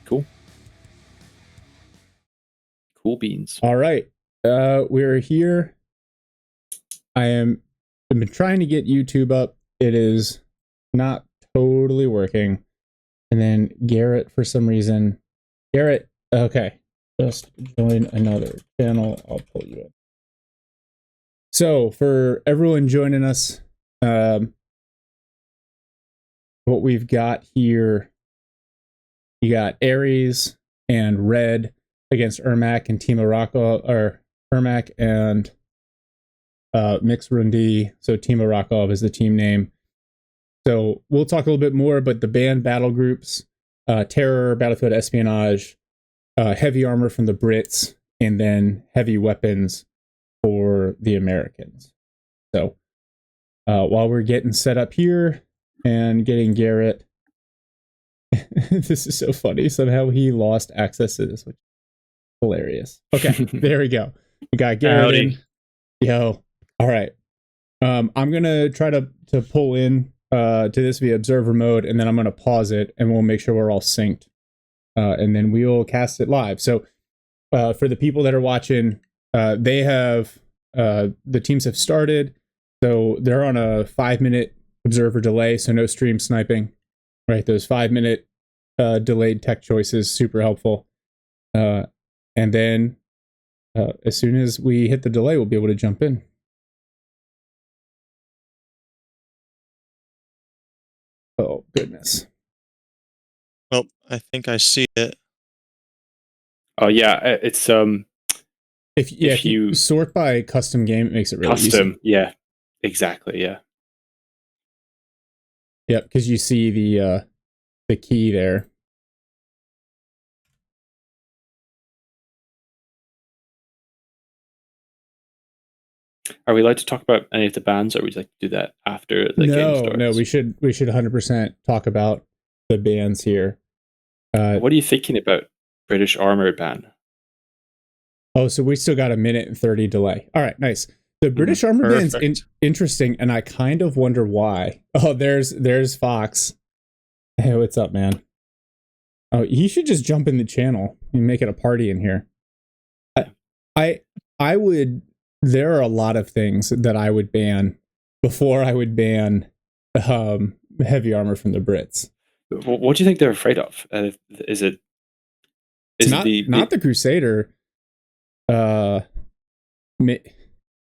Cool. Cool beans. All right. We're here. I've been trying to get YouTube up. It is not totally working. And then Garrett, for some reason. Garrett, okay. Just join another channel. I'll pull you in. So, for everyone joining us, what we've got here, you got Ares and Red against Ermac and TimaRakov, or Ermac and MixRundiy. So TimaRakov is the team name. So we'll talk a little bit more, but the banned battle groups, Terror, Battlefield Espionage, heavy armor from the Brits, and then heavy weapons for the Americans. So while we're getting set up here and getting Garrett, this is so funny. Somehow he lost access to this, which is hilarious. Okay, there we go. We got Garrett in. Yo, all right. I'm gonna try to pull in to this via observer mode, and then I'm gonna pause it, and we'll make sure we're all synced, and then we'll cast it live. So for the people that are watching, they have the teams have started, so they're on a 5-minute observer delay, so no stream sniping. Right, those 5-minute delayed tech choices, super helpful. And then as soon as we hit the delay, we'll be able to jump in. Oh, goodness. Well, I think I see it. Oh, yeah, it's... If you sort by custom game, it makes it really custom, easy. Yeah, exactly, yeah. Yep, because you see the key there. Are we allowed to talk about any of the bans, or would you like to do that after the game starts? No, we should 100% talk about the bans here. What are you thinking about British armor ban? Oh, so we still got a 1:30 delay. All right, nice. The British armor ban's interesting, and I kind of wonder why. Oh, there's Fox. Hey, what's up, man? Oh, you should just jump in the channel and make it a party in here. I would. There are a lot of things that I would ban before I would ban heavy armor from the Brits. What do you think they're afraid of? Is it not the Crusader? Well,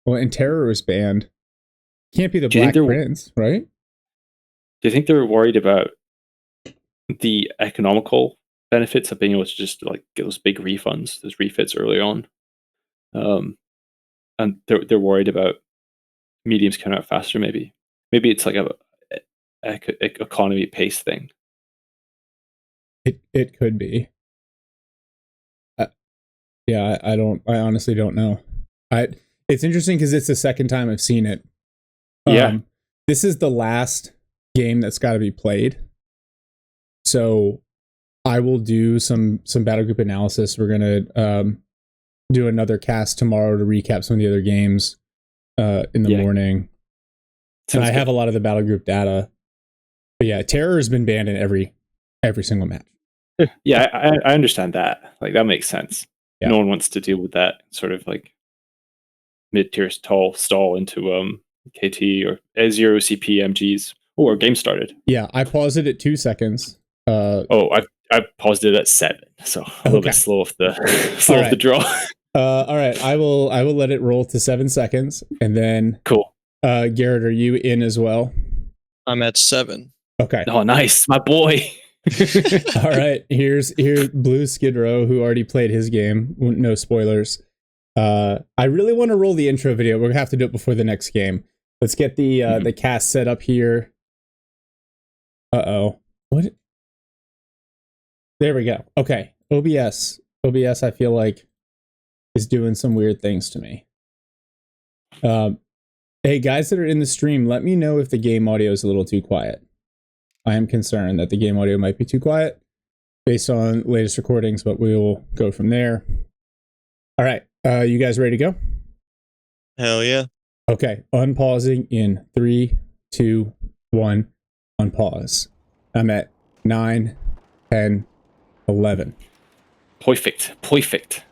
and Terror was banned. Can't be the Black Prince, right? Do you think they're worried about the economical benefits of being able to just like get those big refunds, those refits early on? And they're worried about mediums coming out faster. Maybe it's like a economy pace thing. It could be. Yeah, I honestly don't know. It's interesting because it's the second time I've seen it. Yeah. This is the last game that's got to be played. So I will do some battle group analysis. We're gonna do another cast tomorrow to recap some of the other games in the morning. And I have a lot of the battle group data. But yeah, Terror has been banned in every single match. Yeah, I understand that. Like that makes sense. Yeah. No one wants to deal with that sort of like mid-tier stall into KT or A0 CP MGs. Oh, our game started. Yeah, I paused it at 2 seconds. I paused it at 7, so a little bit slow off the draw. All right, I will let it roll to 7 seconds, and then cool. Garrett, are you in as well? I'm at 7. Okay. Oh, nice, my boy. All right, here's Blue Skid Row, who already played his game. No spoilers. I really want to roll the intro video. We're gonna have to do it before the next game. Let's get the cast set up here. What? There we go. Okay, OBS. I feel like is doing some weird things to me. Hey, guys that are in the stream, let me know if the game audio is a little too quiet. I am concerned that the game audio might be too quiet based on latest recordings, but we'll go from there. All right, you guys ready to go? Hell yeah. Okay, unpausing in 3, 2, 1, unpause. I'm at 9, 10, 11. Perfect.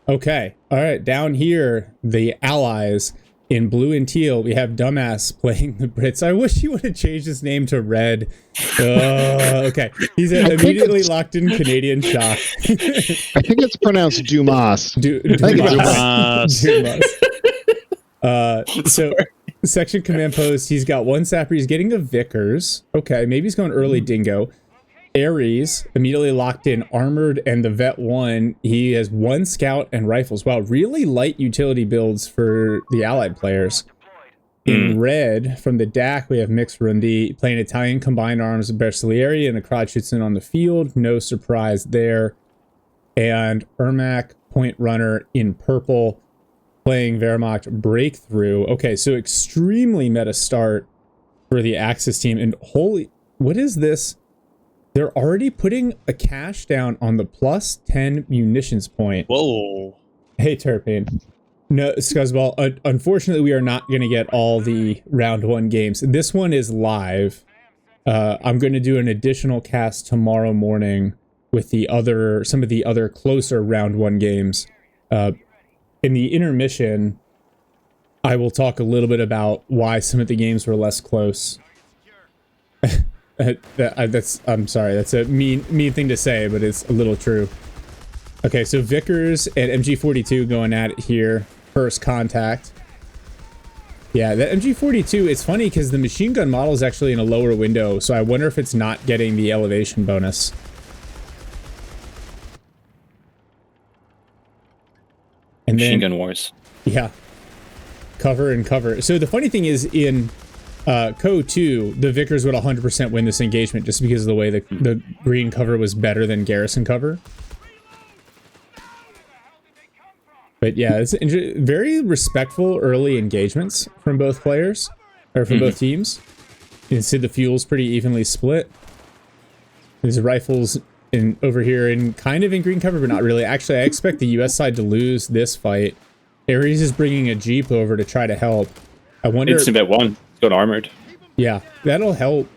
Okay. All right. Down here, the allies in blue and teal, we have Dumbass playing the Brits. I wish he would have changed his name to Red. Okay. He's immediately locked in Canadian shock. I think it's pronounced Dumas. Dumas. So, section command post, he's got one sapper. He's getting a Vickers. Okay. Maybe he's going early Dingo. Ares immediately locked in armored and the vet 1. He has 1 scout and rifles. Wow, really light utility builds for the allied players. In red, from the DAC, we have MixRundiy playing Italian combined arms with Bersaglieri and a Kravchuksin on the field. No surprise there. And Ermac, point runner in purple, playing Wehrmacht breakthrough. Okay, so extremely meta start for the Axis team. And holy, what is this? They're already putting a cash down on the plus 10 munitions point. Whoa. Hey, Turpin. No, Scuzzball, unfortunately, we are not going to get all the round 1 games. This one is live. I'm going to do an additional cast tomorrow morning with some of the other closer round 1 games. In the intermission, I will talk a little bit about why some of the games were less close. I'm sorry, that's a mean thing to say, but it's a little true. Okay, so Vickers and MG42 going at it here. First contact. Yeah, that MG42, it's funny because the machine gun model is actually in a lower window, so I wonder if it's not getting the elevation bonus. And Machine gun wars. Yeah. Cover and cover. So the funny thing is in Co 2, the Vickers would 100% win this engagement just because of the way the green cover was better than garrison cover. But yeah, it's very respectful early engagements from both players, or from both teams. You can see the fuel's pretty evenly split. There's rifles over here in kind of in green cover, but not really. Actually, I expect the US side to lose this fight. Ares is bringing a Jeep over to try to help. I wonder... Instant bet 1. It's got armored. Yeah, that'll help.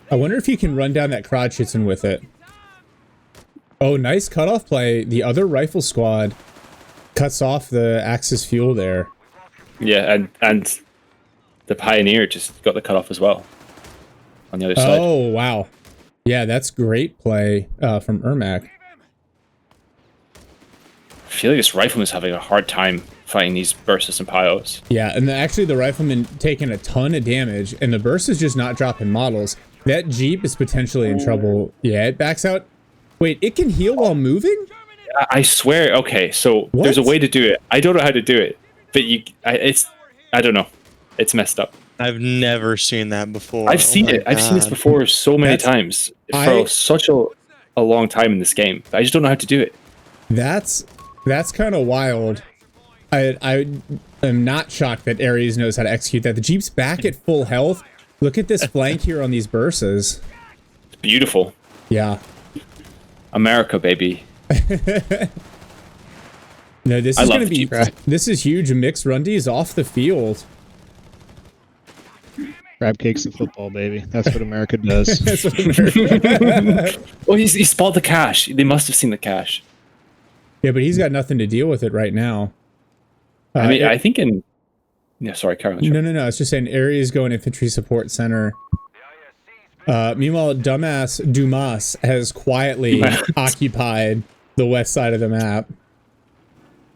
I wonder if you can run down that Kravchuksin with it. Oh, nice cutoff play. The other rifle squad cuts off the Axis fuel there. Yeah, and the Pioneer just got the cutoff as well on the other side. Oh, wow. Yeah, that's great play from Ermac. I feel like this rifleman's having a hard time fighting these Bursas and Pios. Yeah, and actually the rifleman taking a ton of damage, and the Burst is just not dropping models. That Jeep is potentially in trouble. Yeah, it backs out. Wait, it can heal while moving? I swear. Okay, so there's a way to do it. I don't know how to do it, but I don't know. It's messed up. I've never seen that before. I've seen it. I've seen this before so many times for such a long time in this game. I just don't know how to do it. That's kind of wild. I am not shocked that Ares knows how to execute that. The Jeep's back at full health. Look at this flank here on these Bursas. It's beautiful. Yeah. America, baby. No, this is going to be... This is huge. MixRundiy is off the field. Crab cakes and football, baby. That's what America does. That's what America... Well, he spotted the cash. They must have seen the cash. Yeah, but he's got nothing to deal with it right now. I mean, I think in... Yeah, sorry, Carol. No. I was just saying Ares going infantry support center. Meanwhile, Dumas has quietly occupied the west side of the map.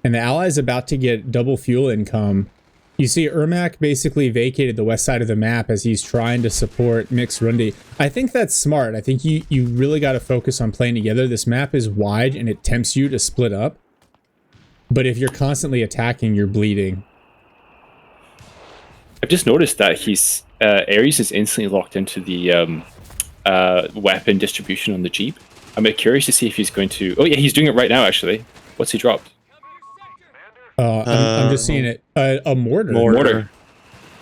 And the Allies about to get double fuel income. You see Ermac basically vacated the west side of the map as he's trying to support MixRundiy. I think that's smart. I think you really got to focus on playing together. This map is wide and it tempts you to split up. But if you're constantly attacking, you're bleeding. I've just noticed that he's Ares is instantly locked into the weapon distribution on the Jeep. I'm curious to see if he's going to... Oh yeah, he's doing it right now, actually. What's he dropped? I'm just seeing it. A mortar. Mortar.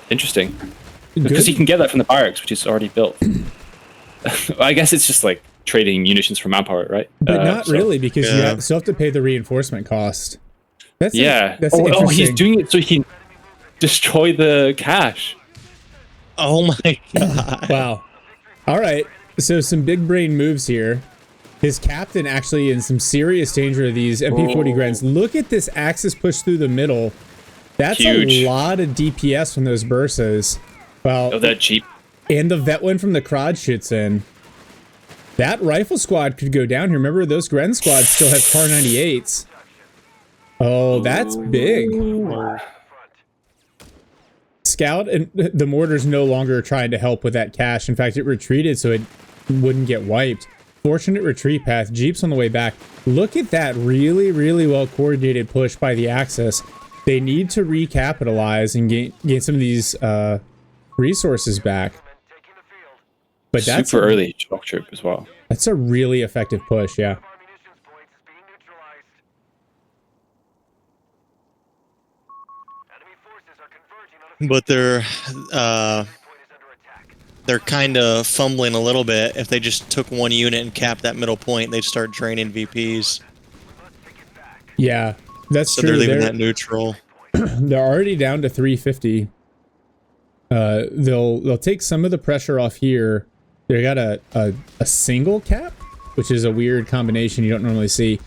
Interesting. Because he can get that from the barracks, which is already built. I guess it's just like trading munitions for manpower, right? But not really, because you still have to pay the reinforcement cost. That's oh, he's doing it so he can destroy the cache. Oh my god. Wow. All right. So some big brain moves here. His captain actually in some serious danger of these MP40 Grens. Look at this Axis push through the middle. That's Huge. a lot of DPS from those Bursas. Well, Oh, that Jeep. and the vet one from the Crod shoots in. That rifle squad could go down here. Remember, those Gren squads still have Car 98s. Oh, that's big. Scout and the mortar's no longer trying to help with that cache. In fact, it retreated so it wouldn't get wiped. Fortunate retreat path. Jeep's on the way back. Look at that really, really well coordinated push by the Axis. They need to recapitalize and gain some of these resources back. But that's super early shock troop as well. That's a really effective push, yeah. But they're kind of fumbling a little bit. If they just took one unit and capped that middle point, they'd start draining VPs. Yeah, that's So true. they're leaving that neutral. They're already down to 350. They'll take some of the pressure off here. They got a single cap, which is a weird combination you don't normally see.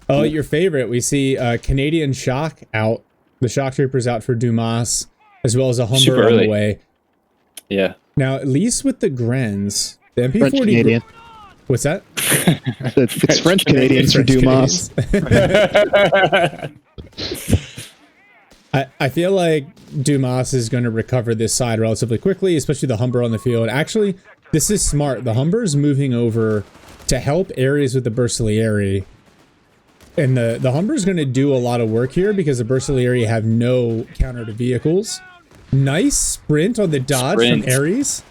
Oh, your favorite. We see Canadian Shock out. The Shock Troopers out for Dumas, as well as a Humber Super on early. the way. Yeah. Now, at least with the Grens, the MP40. French Canadian. What's that? It's French Canadians for Dumas. I feel like Dumas is going to recover this side relatively quickly, especially the Humber on the field. Actually, this is smart. The Humber's moving over to help areas with the Bursalieri. And the Humber's going to do a lot of work here because the Bursalieri have no counter to vehicles. Nice sprint on the dodge from Ares.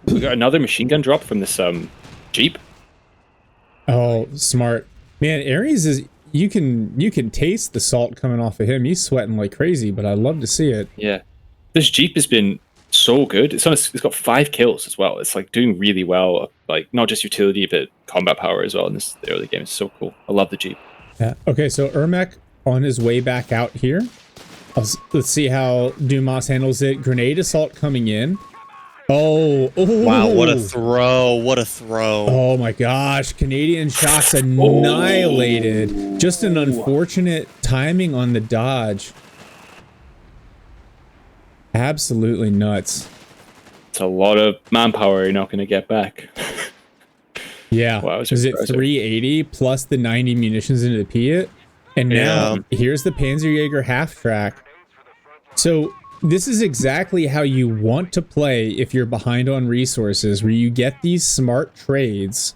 We got another machine gun drop from this Jeep. Oh, smart. Man, Ares is... You can taste the salt coming off of him. He's sweating like crazy, but I love to see it. Yeah. This Jeep has been so good. It's got 5 kills as well. It's like doing really well. Like not just utility, but combat power as well in the early game. It's so cool. I love the Jeep. Yeah. Okay, so Ermac on his way back out here. Let's see how Dumas handles it. Grenade assault coming in. Oh, Wow, what a throw. What a throw. Oh my gosh. Canadian Shock's annihilated. Just an unfortunate timing on the dodge. Absolutely nuts. It's a lot of manpower you're not going to get back. Yeah. Wow, it's is it impressive. 380 plus the 90 munitions into the Piat? And now here's the Panzerjäger half track. So this is exactly how you want to play if you're behind on resources, where you get these smart trades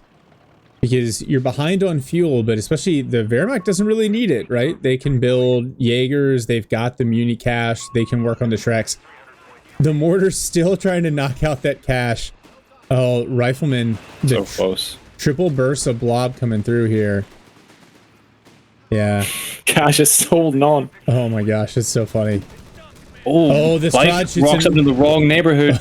because you're behind on fuel, but especially the Wehrmacht doesn't really need it, right? They can build Jaegers, they've got the Muni cache, they can work on the Shreks. The Mortar's still trying to knock out that cache. Oh, Rifleman, So close. triple burst of blob coming through here. Yeah. Cash is holding on. Oh my gosh, it's so funny. Oh, this Light Prod shoots rocks up in the wrong neighborhood.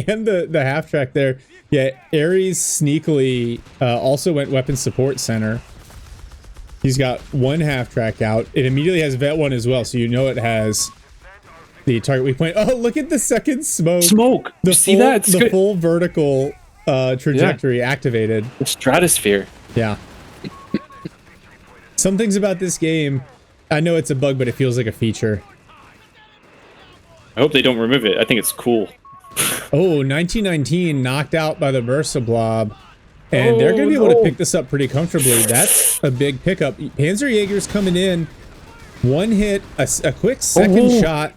And the half track there. Yeah, Ares sneakily also went weapon support center. He's got one half track out. It immediately has vet one as well, so you know it has the target weak point. Oh, look at the second smoke. Smoke. The You see that? It's the good. full vertical trajectory activated. The stratosphere. Yeah. Some things about this game, I know it's a bug, but it feels like a feature. I hope they don't remove it. I think it's cool. Oh, 1919 knocked out by the Bursa Blob. And they're going to be able to pick this up pretty comfortably. That's a big pickup. Panzerjäger's coming in. One hit, a quick second shot.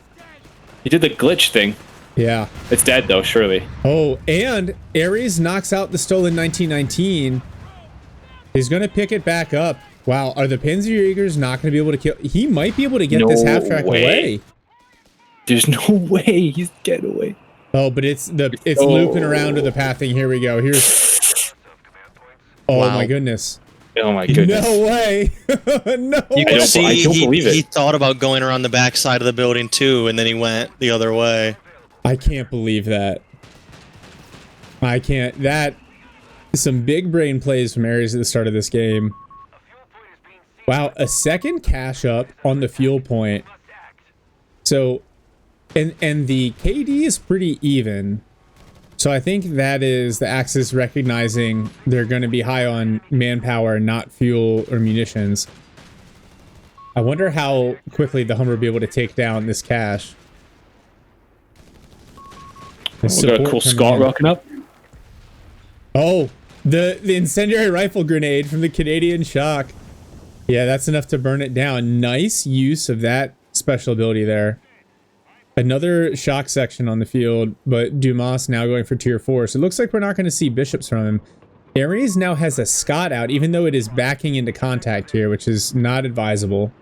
He did the glitch thing. Yeah. It's dead though, surely. Oh, and Ares knocks out the stolen 1919. He's going to pick it back up. Wow, are the Panzerjägers not going to be able to kill? He might be able to get this half track away. There's no way he's getting away. Oh, but it's looping around to the pathing. Here we go. Here's. Oh my goodness. Oh my goodness. No way. No You way. can I see don't believe it. he thought about going around the back side of the building too, and then he went the other way. I can't believe that. I can't. That is some big brain plays from Ares at the start of this game. Wow, a second cache up on the fuel point. So, and the KD is pretty even. So I think that is the Axis recognizing they're going to be high on manpower, not fuel or munitions. I wonder how quickly the Hummer will be able to take down this cache. We got a cool Scott rocking up. Oh, the incendiary rifle grenade from the Canadian Shock. Yeah, that's enough to burn it down. Nice use of that special ability there. Another shock section on the field, but Dumas now going for tier 4. So it looks like we're not going to see bishops from him. Ares now has a Scott out, even though it is backing into contact here, which is not advisable.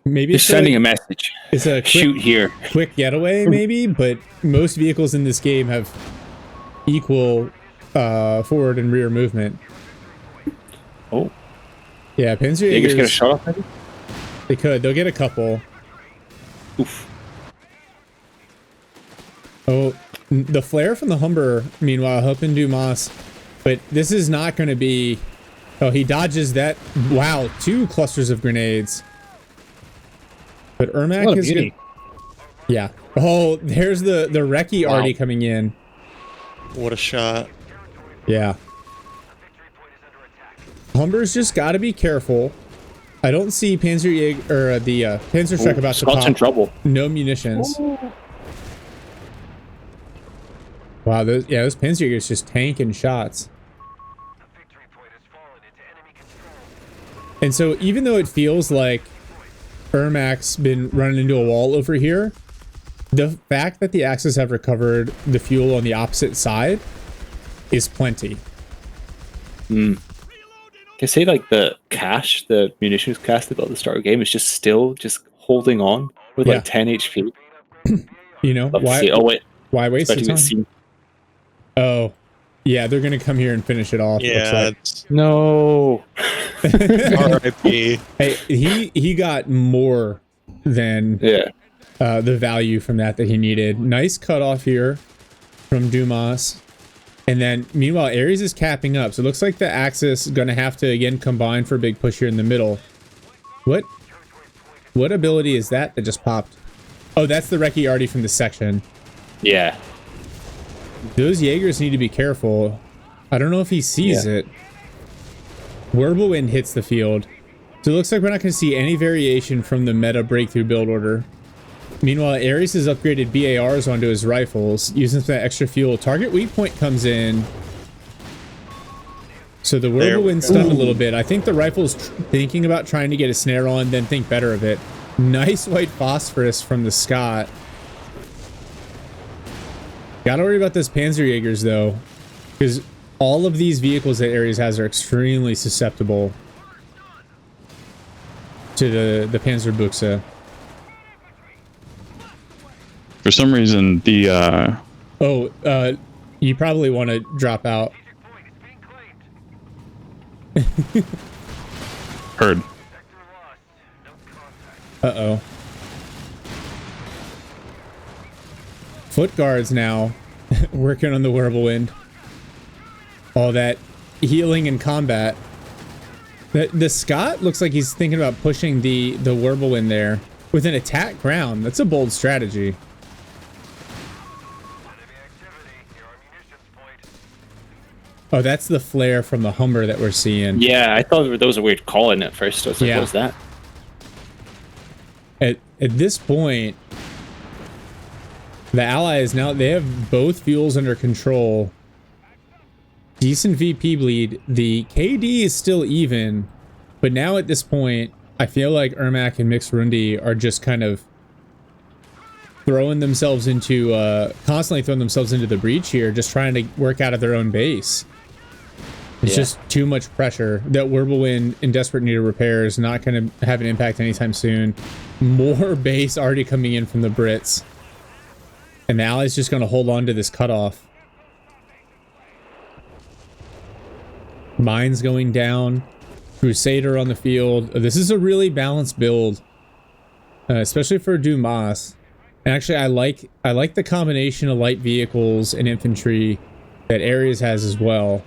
Maybe it's sending a message. It's a shoot here. Quick getaway, maybe, but most vehicles in this game have equal forward and rear movement. Oh. Yeah, Panzer Jaegers get a shot off maybe? They could. They'll get a couple. Oof. Oh, the flare from the Humber, meanwhile, helping Dumas. But this is not going to be... Oh, he dodges that. Wow, 2 clusters of grenades. But Ermac is good. Yeah. Oh, there's the Recce already coming in. What a shot. Yeah. Humber's just got to be careful. I don't see Panzer or the Panzer Strike about to pop. In trouble. No munitions. Wow, those Panzerjäger's just tanking shots. And so even though it feels like Ermac's been running into a wall over here, the fact that the Axis have recovered the fuel on the opposite side is plenty. Can I say like the cache, the munitions cache at the start of the game is just still just holding on with like 10 HP. You know, why waste the time? Oh, yeah, they're gonna come here and finish it off. Yeah, no. R.I.P. Hey, he got more than the value from that he needed. Nice cutoff here from Dumas. And then, meanwhile, Ares is capping up. So it looks like the Axis is going to have to, again, combine for a big push here in the middle. What ability is that just popped? Oh, that's the Recce already from the section. Yeah. Those Jaegers need to be careful. I don't know if he sees it. Whirlwind hits the field. So it looks like we're not going to see any variation from the meta breakthrough build order. Meanwhile, Ares has upgraded BARs onto his rifles, using some of that extra fuel. Target weak point comes in. So the Whirlwind stunned a little bit. I think the rifle's thinking about trying to get a snare on, then think better of it. Nice white phosphorus from the Scott. Gotta worry about those Panzerjägers, though, because all of these vehicles that Ares has are extremely susceptible to the Panzerbuchse. For some reason, the you probably want to drop out. Heard. Uh-oh. Foot guards now working on the Whirlwind. All that healing and combat. The Scott looks like he's thinking about pushing the Whirlwind there with an attack ground. That's a bold strategy. Oh, that's the flare from the Hummer that we're seeing. Yeah, I thought that was a weird call in at first. I was like, what was that? At this point, the Allies now, they have both fuels under control. Decent VP bleed. The KD is still even, but now at this point, I feel like Ermac and MixRundiy are just kind of throwing themselves into, constantly throwing themselves into the breach here, just trying to work out of their own base. It's just too much pressure. That Whirlwind in desperate need of repair is not going to have an impact anytime soon. More base already coming in from the Brits. And the Allies just going to hold on to this cutoff. Mines going down. Crusader on the field. This is a really balanced build. Especially for Dumas. And actually, I like the combination of light vehicles and infantry that Ares has as well.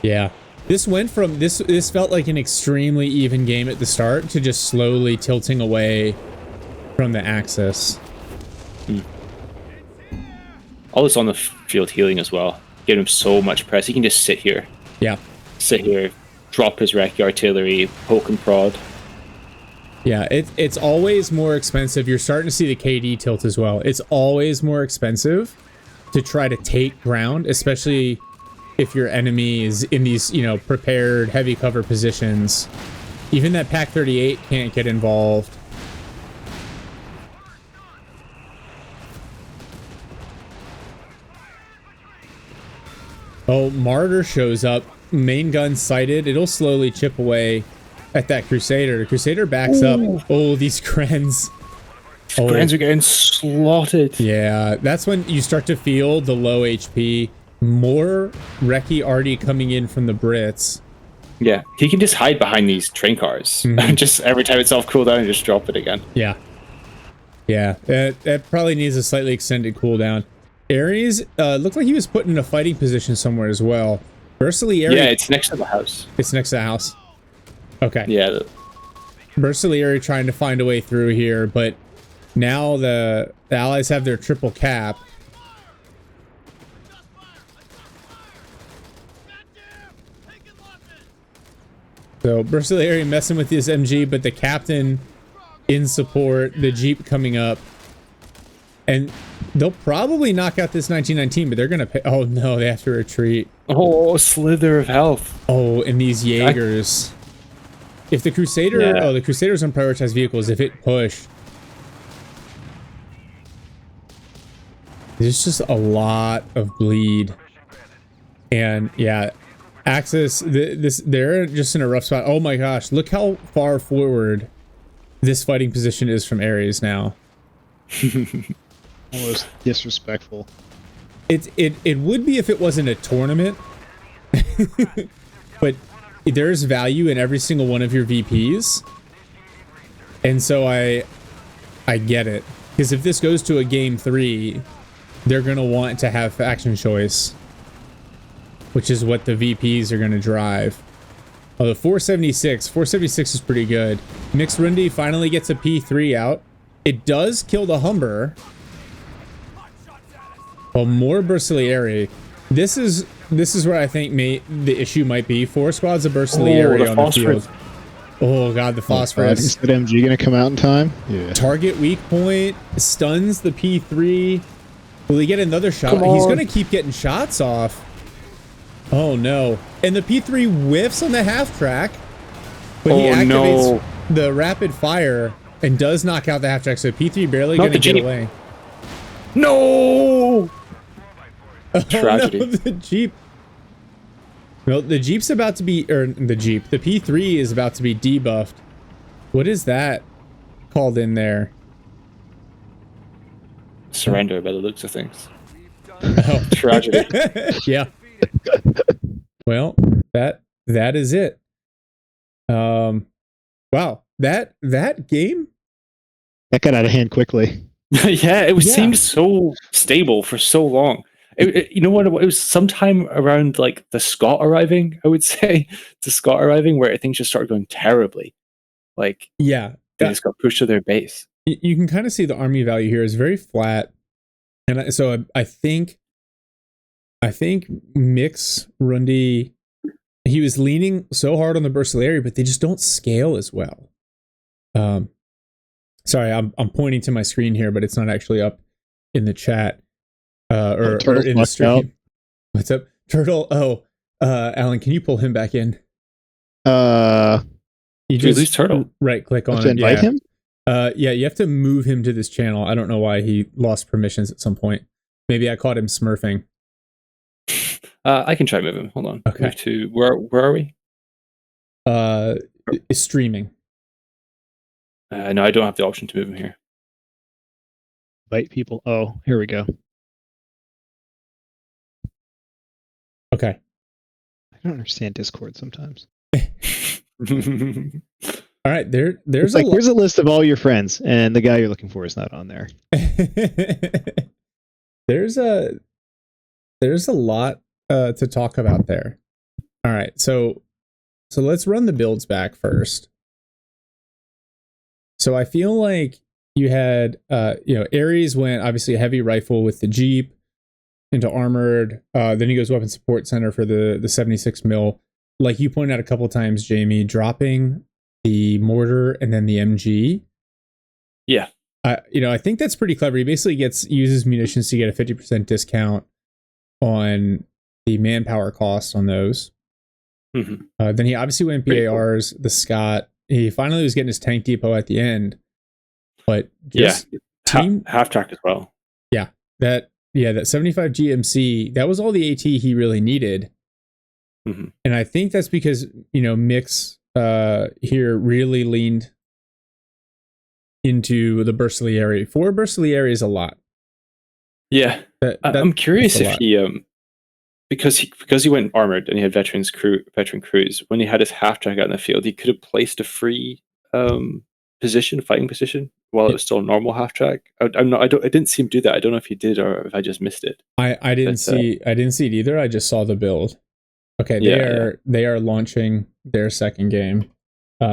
Yeah, this went from this felt like an extremely even game at the start to just slowly tilting away from the Axis. All this on the field healing as well. Give him so much press. He can just sit here. Yeah. Sit here, drop his recce artillery, poke and prod. Yeah, it's always more expensive. You're starting to see the KD tilt as well. It's always more expensive to try to take ground, especially if your enemy is in these, you know, prepared heavy cover positions. Even that Pack 38 can't get involved. Oh, Martyr shows up. Main gun sighted. It'll slowly chip away at that Crusader. The Crusader backs up. Oh, these Krens. Krens are getting slotted. Yeah, that's when you start to feel the low HP. More recce already coming in from the Brits. Yeah, he can just hide behind these train cars. Just every time it's off cooldown, just drop it again. Yeah. Yeah, that probably needs a slightly extended cooldown. Ares looked like he was put in a fighting position somewhere as well. Bersaglieri. Yeah, it's next to the house. It's next to the house. Okay. Yeah. Bersaglieri trying to find a way through here, but now the allies have their triple cap. So Bersaglieri messing with his MG, but the captain in support, the Jeep coming up. And they'll probably knock out this 1919, but they're going to pay. Oh, no, they have to retreat. Oh, slither of health. Oh, and these Jaegers. If the Crusader... Yeah. Oh, the Crusader's on prioritized vehicles. If it pushed... There's just a lot of bleed. And, yeah, Axis... They're just in a rough spot. Oh, my gosh. Look how far forward this fighting position is from Ares now. Almost disrespectful. It would be if it wasn't a tournament. But there's value in every single one of your VPs. And so I get it. Because if this goes to a game 3, they're going to want to have faction choice. Which is what the VPs are going to drive. Oh, the 476. 476 is pretty good. MixRundiy finally gets a P3 out. It does kill the Humber. Well, more Bersaglieri. This is where I think the issue might be. 4 squads of Bersaglieri on the field. Oh god, the phosphorus. Is that MG gonna come out in time? Yeah. Target weak point, stuns the P3. Will he get another shot? He's gonna keep getting shots off. Oh no. And the P3 whiffs on the half track. But he activates the rapid fire and does knock out the half track, so P3 barely gonna get away. No! Tragedy. Oh, no, the Jeep. Well, the Jeep's about to be, or the Jeep, the P3 is about to be debuffed. What is that called in there? Surrender by the looks of things. Oh. Tragedy. Yeah. Well, that is it. Wow. That game? That got out of hand quickly. Yeah, it seemed so stable for so long. You know what? It was sometime around like the Scott arriving, I would say, the Scott arriving, where things just started going terribly. Like, yeah, they just got pushed to their base. You can kind of see the army value here is very flat, and so I think MixRundiy, he was leaning so hard on the Bersaglieri, but they just don't scale as well. Sorry, I'm pointing to my screen here, but it's not actually up in the chat. Or in the stream. Out. What's up? Turtle. Oh, Alan, can you pull him back in? You just lose Turtle. Right click on it. Invite him? Yeah, you have to move him to this channel. I don't know why he lost permissions at some point. Maybe I caught him smurfing. I can try move him. Hold on. Okay. Move to where are we? Streaming. No, I don't have the option to move him here. Invite people. Oh, here we go. Okay. I don't understand Discord sometimes. All right, there's it's like here's a list of all your friends, and the guy you're looking for is not on there. There's a lot to talk about there. All right, so let's run the builds back first. So I feel like, you had Ares went obviously a heavy rifle with the Jeep into armored. Then he goes weapon support center for the 76 mil. Like you pointed out a couple times, Jamie, dropping the mortar and then the MG. Yeah. I think that's pretty clever. He basically uses munitions to get a 50% discount on the manpower cost on those. Mm-hmm. Then he obviously went BARs, the Scott. He finally was getting his tank depot at the end. But half track as well. Yeah, that 75 GMC, that was all the AT he really needed. Mm-hmm. And I think that's because, Mix here really leaned into the Burstilieri. 4 Burstilieri is a lot. Yeah. I'm curious if he because he went armored and he had veteran crews, when he had his half track out in the field, he could have placed a free fighting position while it was still a normal half track. I didn't see him do that. I don't know if he did or if I just missed it. I didn't see it either. I just saw the build. Okay, they are launching their second game.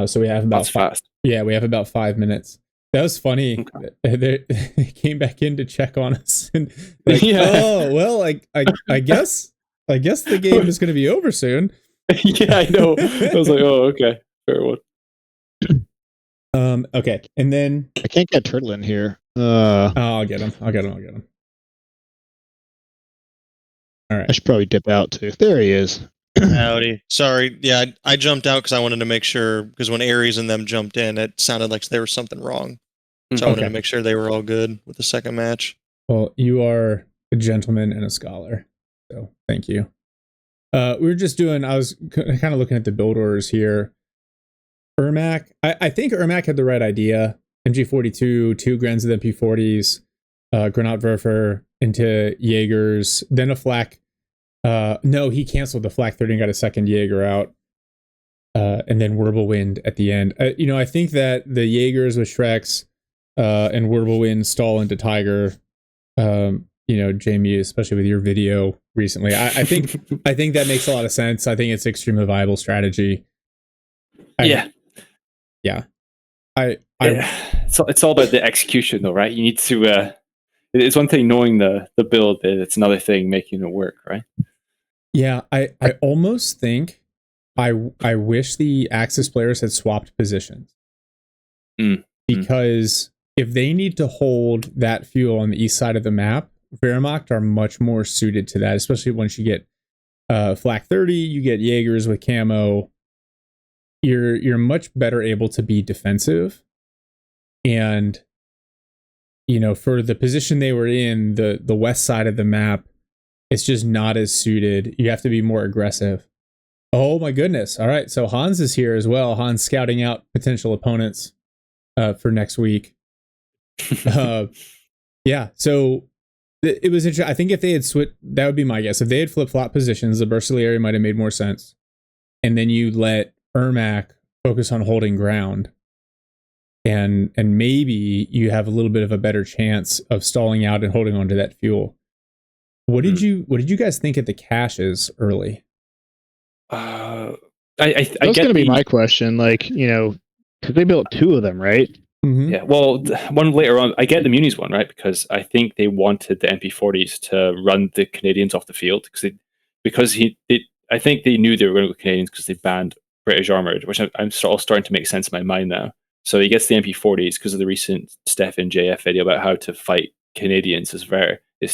So we have about fast. Yeah, we have about 5 minutes. That was funny. Okay. They came back in to check on us, and oh well, I guess the game is going to be over soon. Yeah, I know. I was like, oh, okay, fair one. Okay, and then I can't get Turtle in here. I'll get him. All right. I should probably dip out too. There he is. Howdy. Sorry. Yeah, I jumped out because I wanted to make sure, because when Ares and them jumped in, it sounded like there was something wrong. So I wanted to make sure they were all good with the second match. Well, you are a gentleman and a scholar. So thank you. I was kind of looking at the build orders here. Ermac, I think Ermac had the right idea. MG42, 2 Grens of the MP40s, Granatwerfer into Jaegers, then a flak. No, he canceled the flak 30 and got a second Jaeger out. And then Whirlwind at the end. I think that the Jaegers with Shreks and Whirlwind stall into Tiger. Jamie, especially with your video recently, I think that makes a lot of sense. I think it's extremely viable strategy. It's all about the execution, though, right? You need to. It's one thing knowing the build, it's another thing making it work, right? Yeah, I almost think I wish the Axis players had swapped positions. Because if they need to hold that fuel on the east side of the map, Wehrmacht are much more suited to that, especially once you get flak 30, you get Jaegers with camo. You're much better able to be defensive. And for the position they were in, the west side of the map, it's just not as suited. You have to be more aggressive. Oh my goodness. All right. So Hans is here as well. Hans scouting out potential opponents for next week. Yeah. So it was interesting. I think if they had switched, that would be my guess. If they had flip-flop positions, the Burstilieri might have made more sense. And then you let Ermac focus on holding ground. And maybe you have a little bit of a better chance of stalling out and holding on to that fuel. What did you guys think at the caches early? I that's going to be my question. Because they built 2 of them, right? Mm-hmm. Yeah. Well, one later on, I get the Munis one, right? Because I think they wanted the MP40s to run the Canadians off the field I think they knew they were going to go Canadians because they banned British armored, which I'm all starting to make sense in my mind now. So he gets the MP40s because of the recent Stefan JF video about how to fight Canadians is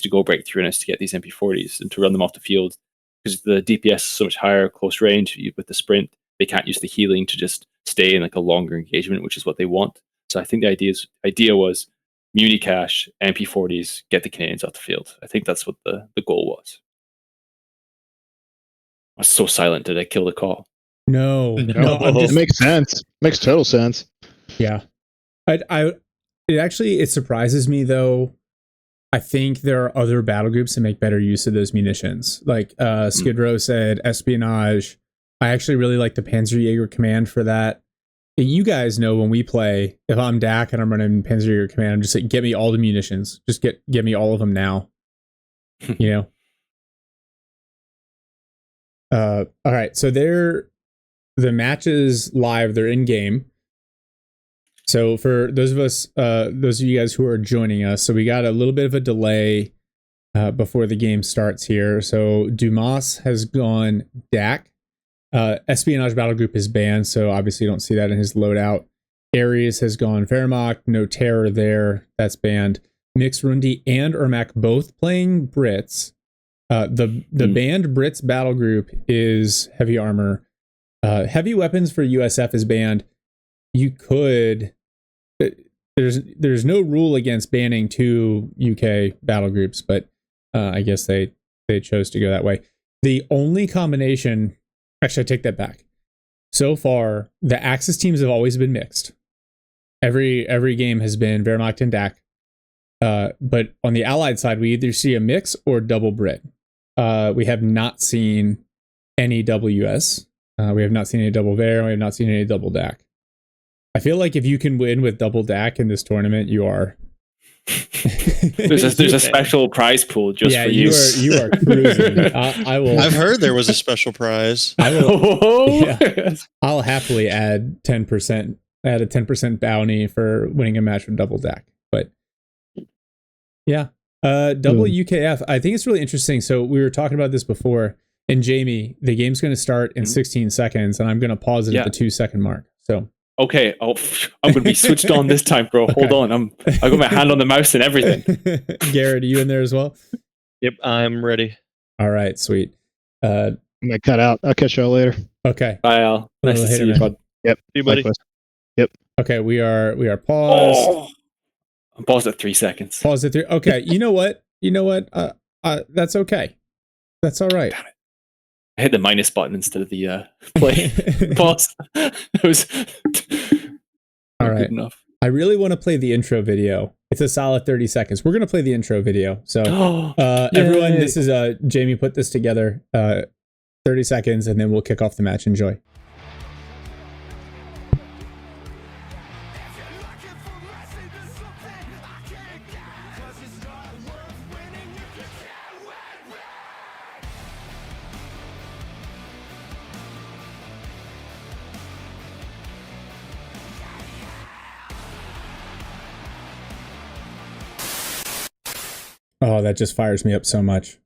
to go break through and is to get these MP40s and to run them off the field, because the DPS is so much higher close range with the sprint. They can't use the healing to just stay in a longer engagement, which is what they want. So I think the idea was Muni cache, MP40s, get the Canadians off the field. I think that's what the goal was. I was so silent. Did I kill the call? No. It makes sense. Makes total sense. Yeah. It surprises me though. I think there are other battle groups that make better use of those munitions. Like Skid Row said, espionage. I actually really like the Panzerjäger command for that. You guys know when we play, if I'm Dak and I'm running Panzerjäger command, I'm just like, get me all the munitions. Just get me all of them now. All right. So the match is live. They're in game. So for those of you guys who are joining us, so we got a little bit of a delay before the game starts here. So Dumas has gone Dak. Espionage Battle Group is banned, so obviously you don't see that in his loadout. Ares has gone Ermac, no terror there, that's banned. MixRundiy and Ermac both playing Brits. The banned Brits battle group is heavy armor. Heavy weapons for USF is banned. You could... There's no rule against banning 2 UK battle groups, but I guess they chose to go that way. The only combination... Actually, I take that back. So far, the Axis teams have always been mixed. Every game has been Wehrmacht and Dak. But on the Allied side, we either see a mix or double Brit. We have not seen any double US. We have not seen any double Ver. We have not seen any double Dak. I feel like if you can win with double Dak in this tournament, you are... there's a special prize pool just for you. You are cruising. I will. I've heard there was a special prize. I'll happily add 10%. Add a 10% bounty for winning a match with double Dak. But yeah, double UKF. I think it's really interesting. So we were talking about this before, and Jamie, the game's going to start in 16 seconds, and I'm going to pause it at the 2-second mark. So. Okay, I'm going to be switched on this time, bro. Okay. Hold on, I got my hand on the mouse and everything. Garrett, are you in there as well? Yep, I'm ready. All right, sweet. I'm gonna cut out. I'll catch y'all later. Okay. Bye, Al. Nice to see you, bud. Yep. See you, buddy. Likewise. Yep. Okay, we are paused. Oh, I'm paused at 3 seconds. Pause at 3. Okay, you know what? That's okay. That's all right. Damn it. I hit the minus button instead of the play pause. It was all right. Good enough. I really want to play the intro video. It's a solid 30 seconds. We're going to play the intro video. So everyone, this is Jamie put this together. 30 seconds, and then we'll kick off the match. Enjoy. Oh, that just fires me up so much.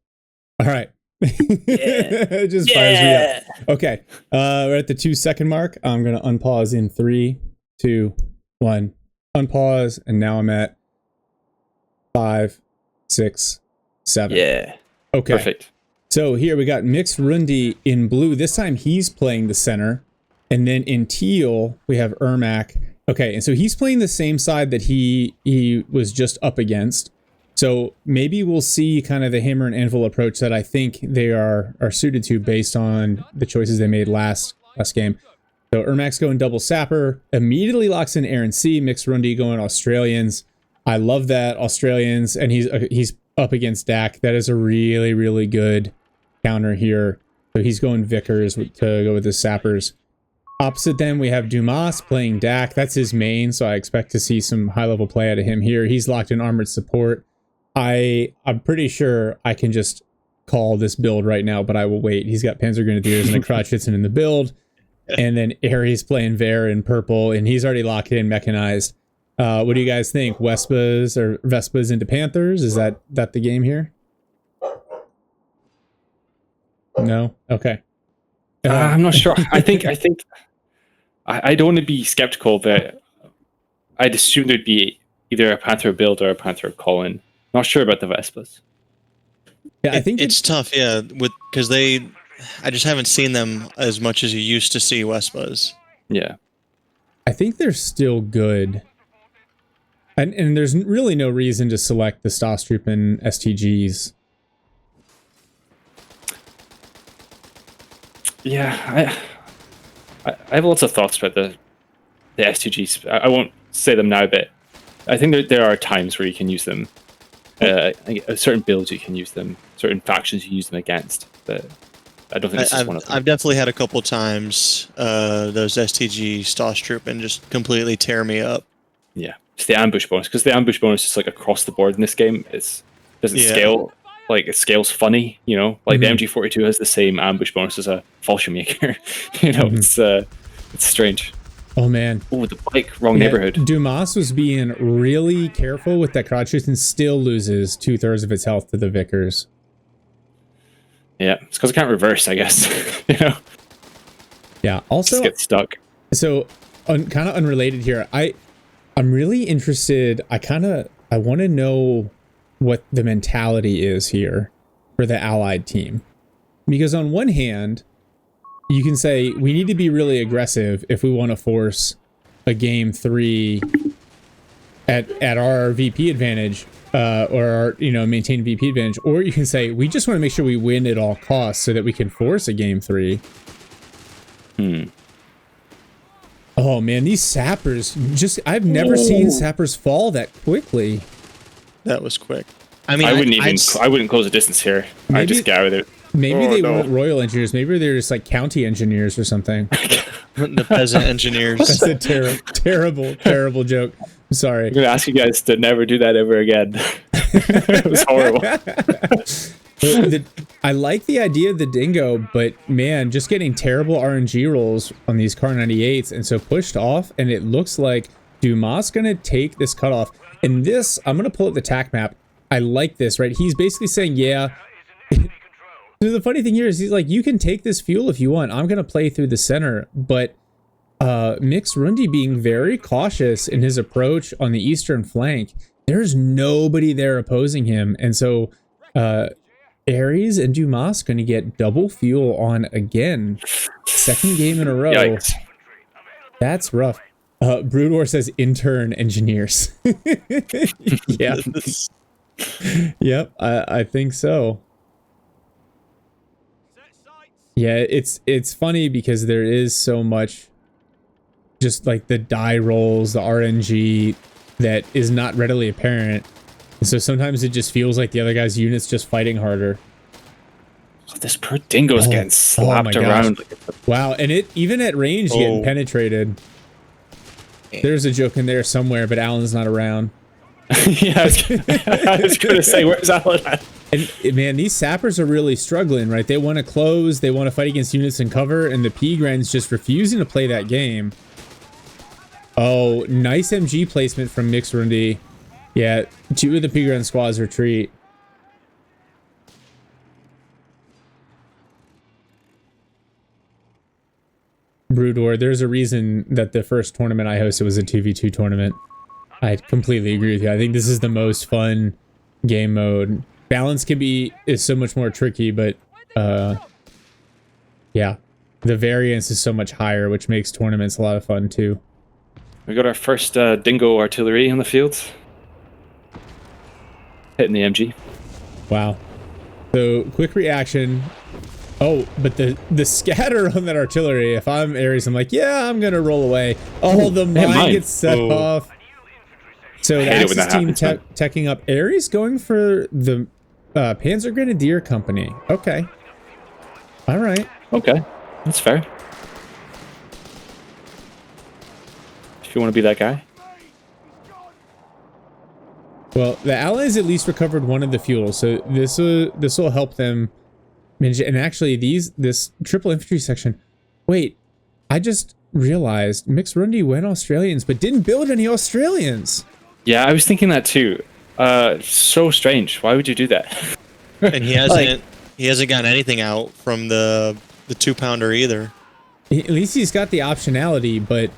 All right. It just fires me up. Okay. We're at the 2-second mark. I'm going to unpause in 3, 2, 1. Unpause. And now I'm at 5, 6, 7. Yeah. Okay. Perfect. So here we got MixRundiy in blue. This time he's playing the center. And then in teal, we have Ermac. Okay. And so he's playing the same side that he was just up against. So maybe we'll see kind of the hammer and anvil approach that I think they are suited to based on the choices they made last game. So Ermac's going double sapper, immediately locks in Air and C. MixRundiy going Australians. I love that, Australians, and he's up against Dak. That is a really, really good counter here. So he's going Vickers to go with his sappers. Opposite them, we have Dumas playing Dak. That's his main, so I expect to see some high-level play out of him here. He's locked in armored support. I'm pretty sure I can just call this build right now, but I will wait. He's got Panzer Grenadiers and a Crotchitson in the build. And then Ares playing Ver in purple, and he's already locked in mechanized. What do you guys think? Vespas into Panthers? Is that the game here? No? Okay. I'm not sure. I think I don't want to be skeptical, but I'd assume there'd be either a Panther build or a Panther call-in. Not sure about the Vespas. Yeah, I think it's tough, yeah, because I just haven't seen them as much as you used to see Vespas. Yeah. I think they're still good. And there's really no reason to select the Stosstroop STGs. Yeah, I have lots of thoughts about the STGs. I won't say them now, but I think there are times where you can use them. Certain builds you can use them, certain factions you use them against, but I don't think this is one of them. I've definitely had a couple times those STG Stosstroop and just completely tear me up. Yeah, it's the ambush bonus, because the ambush bonus is like across the board in this game. Doesn't scale, like it scales funny, you know, like the MG42 has the same ambush bonus as a Fallschirmjäger. You know, it's strange. Oh man. Oh, the bike, wrong neighborhood. Dumas was being really careful with that crowd shoot and still loses 2/3 of its health to the Vickers. Yeah, it's because I can't reverse, I guess. You know? Yeah, also... Just get stuck. So, kind of unrelated here. I'm really interested. I want to know what the mentality is here for the Allied team. Because on one hand, you can say we need to be really aggressive if we want to force a game 3 at our VP advantage, or our, maintain VP advantage. Or you can say we just want to make sure we win at all costs so that we can force a game 3. Oh man, these sappers I've never seen sappers fall that quickly. That was quick. I mean, I wouldn't close the distance here. I just get out of it. Maybe they weren't royal engineers. Maybe they're just like county engineers or something. The peasant engineers. That's a terrible joke. I'm sorry. I'm going to ask you guys to never do that ever again. It was horrible. I like the idea of the dingo, but man, just getting terrible RNG rolls on these Car 98s and so pushed off, and it looks like Dumas going to take this cutoff. And this, I'm going to pull up the TAC map. I like this, right? He's basically saying, yeah. So the funny thing here is he's like, you can take this fuel if you want. I'm going to play through the center. But MixRundiy being very cautious in his approach on the eastern flank. There's nobody there opposing him. And so Ares and Dumas going to get double fuel on again. Second game in a row. Yikes. That's rough. Broodwar says intern engineers. Yeah. Yep, I think so. Yeah, it's funny because there is so much just like the die rolls, the RNG that is not readily apparent. So sometimes it just feels like the other guy's unit's just fighting harder. This poor dingo's getting slapped around. Wow, and it even at range getting penetrated. There's a joke in there somewhere, but Alan's not around. Yeah, I was going to say, where's Alan at? And man, these sappers are really struggling, right? They want to close, they want to fight against units in cover, and the P-Gren's just refusing to play that game. Oh, nice MG placement from MixRundiy. Yeah, 2 of the P-Gren squads retreat. Broodwar, there's a reason that the first tournament I hosted was a 2v2 tournament. I completely agree with you. I think this is the most fun game mode. Balance is so much more tricky, but yeah, the variance is so much higher, which makes tournaments a lot of fun too. We got our first dingo artillery on the field. Hitting the MG. Wow. So quick reaction. Oh, but the scatter on that artillery, if I'm Ares, I'm like, yeah, I'm gonna roll away. Oh, the mine gets set off. So the Axis team teching up. Ares going for the Panzer Grenadier Company. Okay. All right. Okay. That's fair. If you want to be that guy. Well, the Allies at least recovered one of the fuels, so this will help them manage it. And actually, this triple infantry section. Wait, I just realized MixRundiy went Australians, but didn't build any Australians. Yeah, I was thinking that too. So strange. Why would you do that? And he hasn't gotten anything out from the 2-pounder either. At least he's got the optionality, but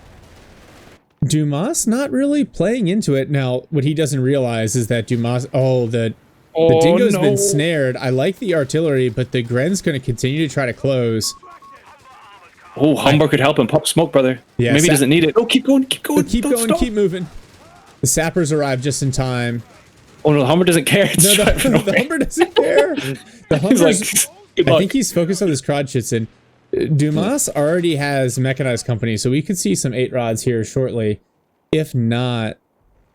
Dumas not really playing into it. Now, what he doesn't realize is that Dumas... the dingo's been snared. I like the artillery, but the Gren's going to continue to try to close. Oh, Humber could help him. Pop smoke, brother. Yeah, maybe he doesn't need it. Oh, keep going, keep going. Keep going, keep moving. The sappers arrive just in time. Oh no, the Humber doesn't care. No, the Humber doesn't care. The Humber's... I think he's focused on his Krodschützen. Dumas already has mechanized company, so we could see some 8-rods here shortly. If not,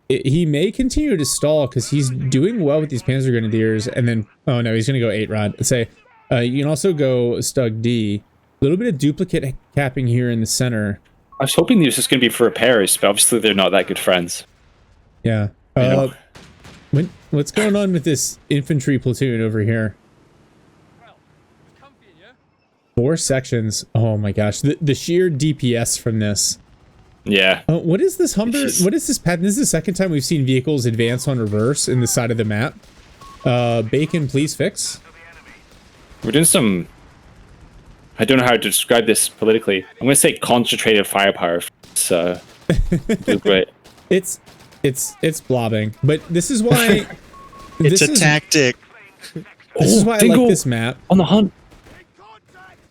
he may continue to stall because he's doing well with these Panzer Grenadiers. And then, oh no, he's going to go 8-rod. Say, you can also go Stug D. A little bit of duplicate capping here in the center. I was hoping he was just going to be for repairs, but obviously they're not that good friends. Yeah. What's going on with this infantry platoon over here? 4 sections. Oh my gosh. The sheer DPS from this. Yeah. What is this Humber? What is this pattern? This is the second time we've seen vehicles advance on reverse in the side of the map. Bacon, please fix. We're doing some... I don't know how to describe this politically. I'm going to say concentrated firepower. So, great. It's blobbing, but this is why... It's a tactic. This is why I like this map. On the hunt.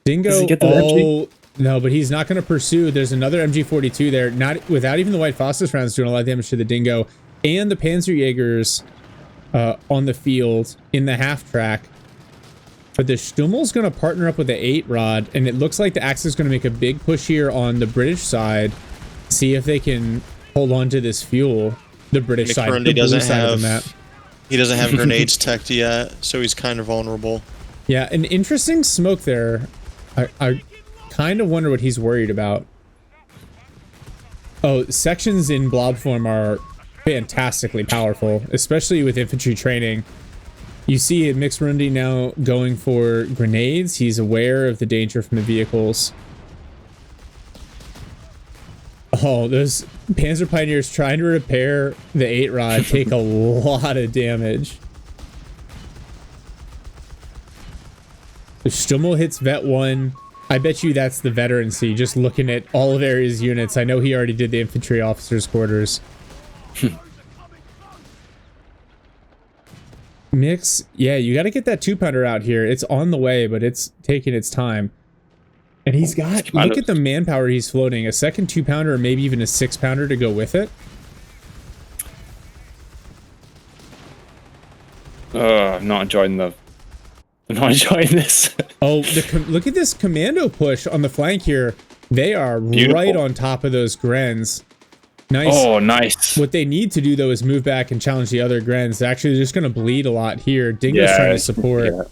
Dingo, no, but he's not going to pursue. There's another MG42 there, not without even the white phosphorus rounds doing a lot of damage to the Dingo, and the Panzerjägers on the field in the half track. But the Stummel's going to partner up with the 8-Rod, and it looks like the Axis is going to make a big push here on the British side, see if they can hold on to this fuel. The British side, the blue side of the map. He doesn't have grenades teched yet, so he's kind of vulnerable. Yeah, an interesting smoke there. I kind of wonder what he's worried about. Oh, sections in blob form are fantastically powerful, especially with infantry training. You see MixRundiy now going for grenades. He's aware of the danger from the vehicles. Oh, those Panzer Pioneers trying to repair the 8-Rod take a lot of damage. The Stummel hits Vet 1. I bet you that's the veterancy, just looking at all of Ares' units. I know he already did the infantry officers' quarters. Mix, yeah, you got to get that 2-pounder out here. It's on the way, but it's taking its time. And he's got, look at the manpower he's floating. A second 2-pounder or maybe even a 6-pounder to go with it. I'm not enjoying this. Oh, look at this commando push on the flank here. They are right on top of those Grens. Nice. Oh, nice. What they need to do, though, is move back and challenge the other Grens. Actually, they're just going to bleed a lot here. Dingo's trying to support. Yeah.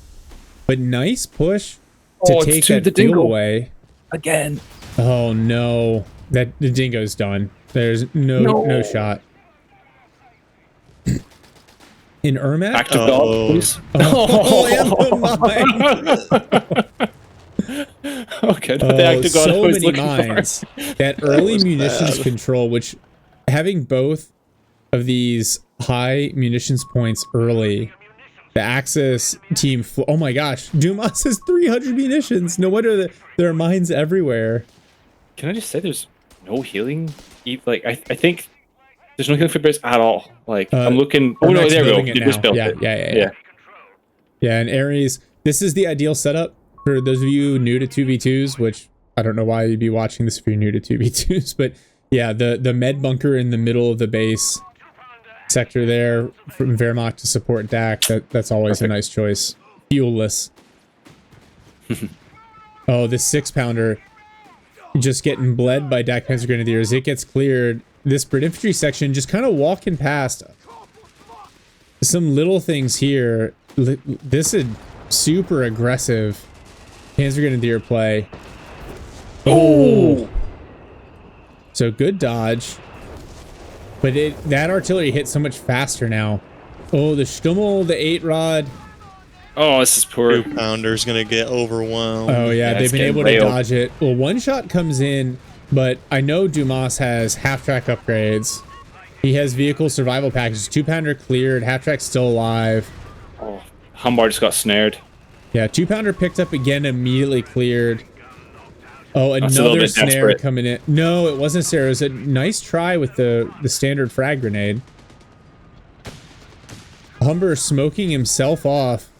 But nice push to take that fuel away. Again. Oh, no. The Dingo's done. There's no shot. In Ermac? Back to God, please. Okay, the act of God so I was many mines. That early munitions control, which having both of these high munitions points early, the Axis team, oh my gosh, Dumas has 300 munitions. No wonder there are mines everywhere. Can I just say there's no healing? Like, I think there's no healing for Brits at all. Like, I'm looking. Oh no, there we go. You just built it. Yeah. Yeah, and Ares, this is the ideal setup for those of you new to 2v2s, which I don't know why you'd be watching this if you're new to 2v2s, but yeah, the med bunker in the middle of the base sector there from Ermac to support Dak, that's always a nice choice. Fuelless. Oh, this 6-pounder just getting bled by Dak Panzer Grenadiers. It gets cleared. This Brit infantry section just kind of walking past some little things here. This is super aggressive Panzer Grenadier play. Oh! So good dodge. But that artillery hits so much faster now. Oh, the Stummel, the 8-Rod. Oh, this is poor. 2-pounder's gonna get overwhelmed. Oh yeah, they've been able to dodge it. Well, one shot comes in, but I know Dumas has half-track upgrades. He has vehicle survival packages. 2-pounder cleared, half-track still alive. Oh, Humbar just got snared. Yeah, 2-pounder picked up again, immediately cleared. Oh, another snare coming in. No, it wasn't a snare. It was a nice try with the standard frag grenade. Humber smoking himself off.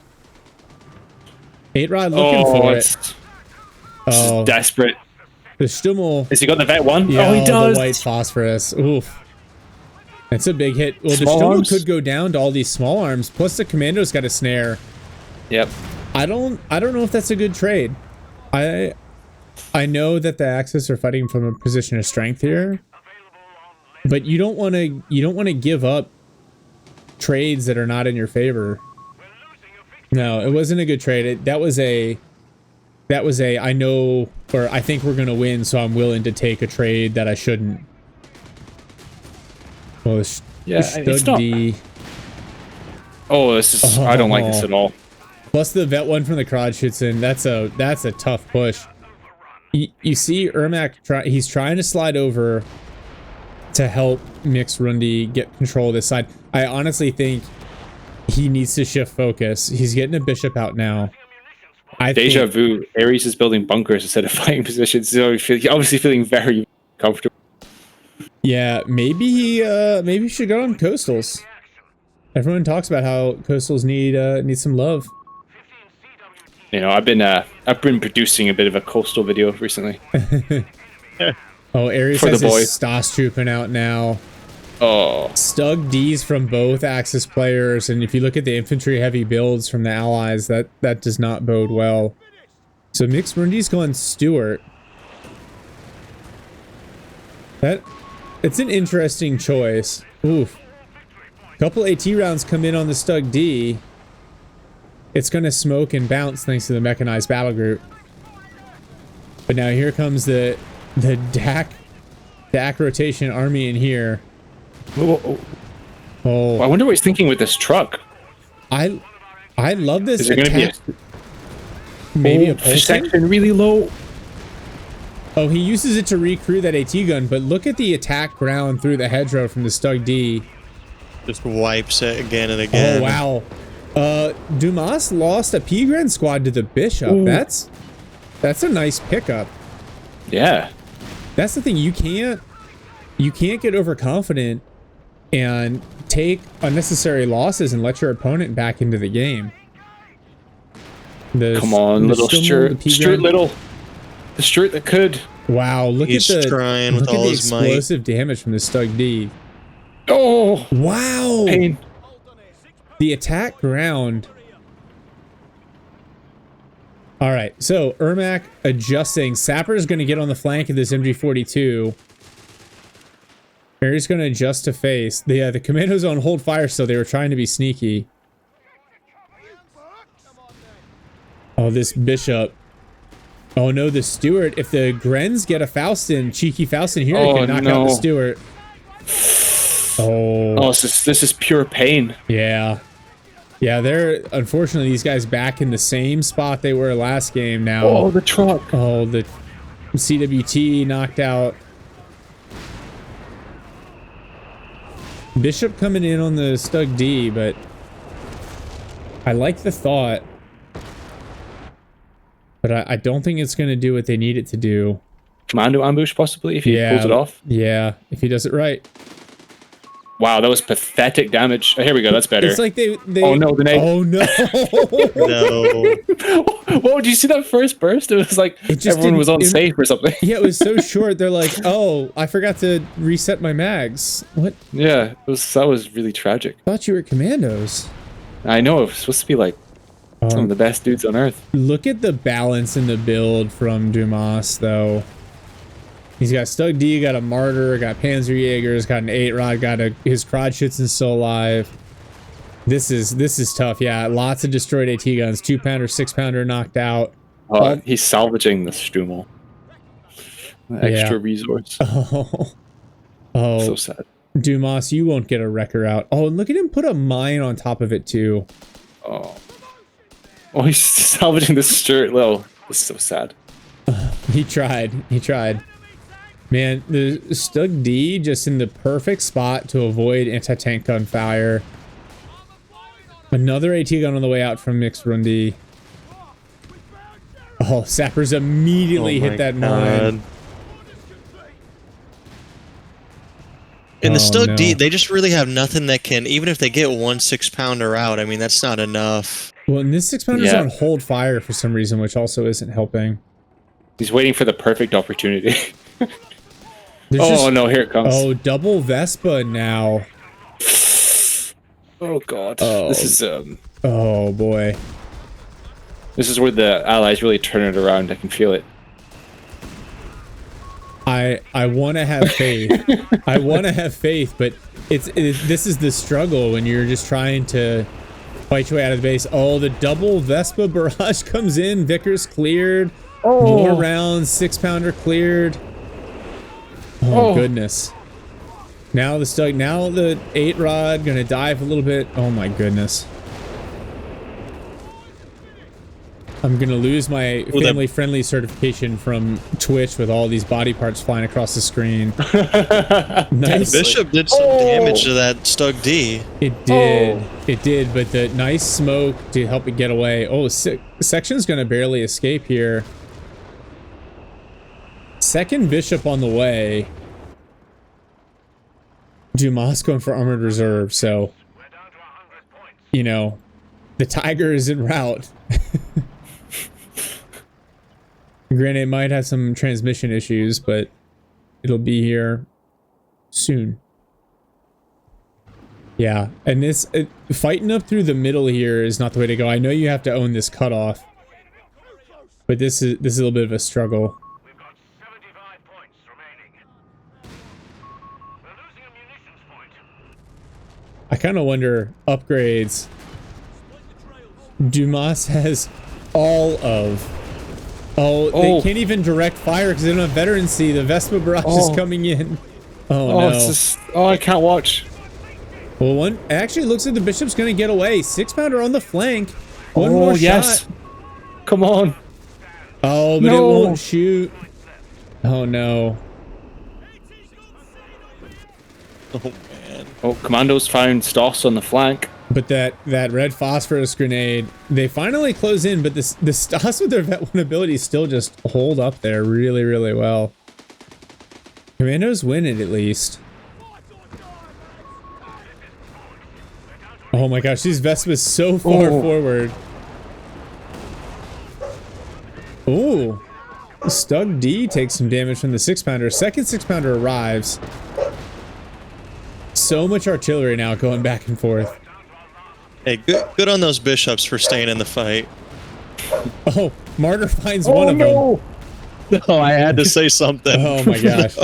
8-Rod looking for it. Oh, desperate. The Stummel. Has he got the vet one? Yeah, oh, he does. The white phosphorus. Oof. That's a big hit. Well, the Stummel could go down to all these small arms. Plus, the commando's got a snare. Yep. I don't know if that's a good trade. I know that the Axis are fighting from a position of strength here, but you don't want to give up trades that are not in your favor. No, it wasn't a good trade. That was a I know, or I think we're gonna win, so I'm willing to take a trade that I shouldn't. Well, it's not. Oh, this is. I don't like this at all. Plus the vet one from the crowd shoots in. That's a tough push. You see Ermac he's trying to slide over to help MixRundiy get control of this side. I honestly think he needs to shift focus. He's getting a bishop out now. Deja vu. Ares is building bunkers instead of fighting positions. So obviously feeling very comfortable. Yeah, maybe he should go on coastals. Everyone talks about how coastals need some love. You know, I've been producing a bit of a coastal video recently. Oh, Ares has his Stas trooping out now. Oh, Stug D's from both Axis players, and if you look at the infantry heavy builds from the allies, that does not bode well. So MixRundiy's going Stuart. It's an interesting choice. Oof. Couple AT rounds come in on the Stug D. It's going to smoke and bounce thanks to the mechanized battle group. But now here comes the DAC rotation army in here. oh. Oh, I wonder what he's thinking with this truck. I love this. Is it going to be maybe a fish pulsing? section really low? Oh, he uses it to recrew that AT gun, but look at the attack ground through the hedgerow from the Stug D. Just wipes it again and again. Oh, wow. Dumas lost a P-Grand squad to the Bishop. Ooh. That's a nice pickup. Yeah. That's the thing. You can't get overconfident and take unnecessary losses and let your opponent back into the game. Come on, little Stuart. Stuart Little. The Stuart that could. Wow, look He's at the trying with all his might. Explosive damage from the Stug D. Oh, Wow. pain. The attack ground. All right, so Ermac adjusting. Sapper is going to get on the flank of this MG42. Mary's going to adjust to face. The commandos on hold fire still. They were trying to be sneaky. Oh, this Bishop. Oh no, the Stuart. If the Grens get a Faustin, cheeky Faustin here, they can knock out the Stuart. Oh, this is pure pain. yeah. Yeah, they're unfortunately these guys back in the same spot they were last game now. Oh, the truck. Oh, the CWT knocked out. Bishop coming in on the Stug D, but I like the thought. But I don't think it's going to do what they need it to do. Commando ambush, possibly, if he pulls it off. Yeah, if he does it right. Wow, that was pathetic damage. Oh, here we go. That's better. It's like they oh no, the nade. Oh no. No. Whoa, did you see that first burst? It was like everyone was unsafe or something. Yeah, it was so short. They're like, oh, I forgot to reset my mags. What? Yeah, that was really tragic. I thought you were commandos. I know, it was supposed to be like some of the best dudes on earth. Look at the balance in the build from Dumas, though. He's got Stug D, got a Martyr, got Panzerjägers, got an 8-Rod, got his Krodschützen still alive. This is tough, yeah. Lots of destroyed AT guns. 2-pounder, 6-pounder knocked out. He's salvaging the Stummel. Extra resource. Oh, so sad. Dumas, you won't get a wrecker out. Oh, and look at him put a mine on top of it too. Oh, he's salvaging the Stuart Little. This is so sad. He tried. Man, the Stug D just in the perfect spot to avoid anti-tank gunfire. Another AT gun on the way out from MixRundiy. Oh, Sappers immediately hit that mine. In the Stug D, they just really have nothing that can, even if they get one 6-pounder out, I mean, that's not enough. Well, and this 6-pounder's on hold fire for some reason, which also isn't helping. He's waiting for the perfect opportunity. No, here it comes. Oh, double Vespa now. Oh god. This is oh boy. This is where the allies really turn it around. I can feel it. I want to have faith. I want to have faith, but this is the struggle when you're just trying to fight your way out of the base. Oh, the double Vespa barrage comes in. Vickers cleared. More rounds. 6-pounder cleared. Oh goodness. Now the 8-Rod gonna dive a little bit. Oh my goodness. I'm gonna lose my family-friendly certification from Twitch with all these body parts flying across the screen. Nice. The bishop did some damage to that Stug D. It did, but the nice smoke to help it get away. Oh, Section's gonna barely escape here. Second bishop on the way. Dumas going for armored reserve, so you know the tiger is en route. Granted, it might have some transmission issues, but it'll be here soon. Yeah, and this fighting up through the middle here is not the way to go. I know you have to own this cutoff, but this is a little bit of a struggle. We've got 75 points remaining. We're losing a munitions point. I kind of wonder upgrades. Dumas has all of. Oh, they can't even direct fire because they don't have veterancy. The Vespa barrage is coming in. Oh no! It's just, I can't watch. Well, one actually looks like the bishop's going to get away. 6-pounder on the flank. One more shot. Come on. Oh, but it won't shoot. Oh no. Oh man. Oh, Commandos found Stoss on the flank. But that red phosphorus grenade, they finally close in, but the Stoss with their Vet 1 ability still just hold up there really, really well. Commandos win it at least. Oh my gosh, these Vespas so far forward. Ooh. Stug D takes some damage from the 6-pounder. Second 6-pounder arrives. So much artillery now going back and forth. Hey, good on those bishops for staying in the fight. Oh, Martyr finds one of them. Oh, I had to say something. Oh my gosh.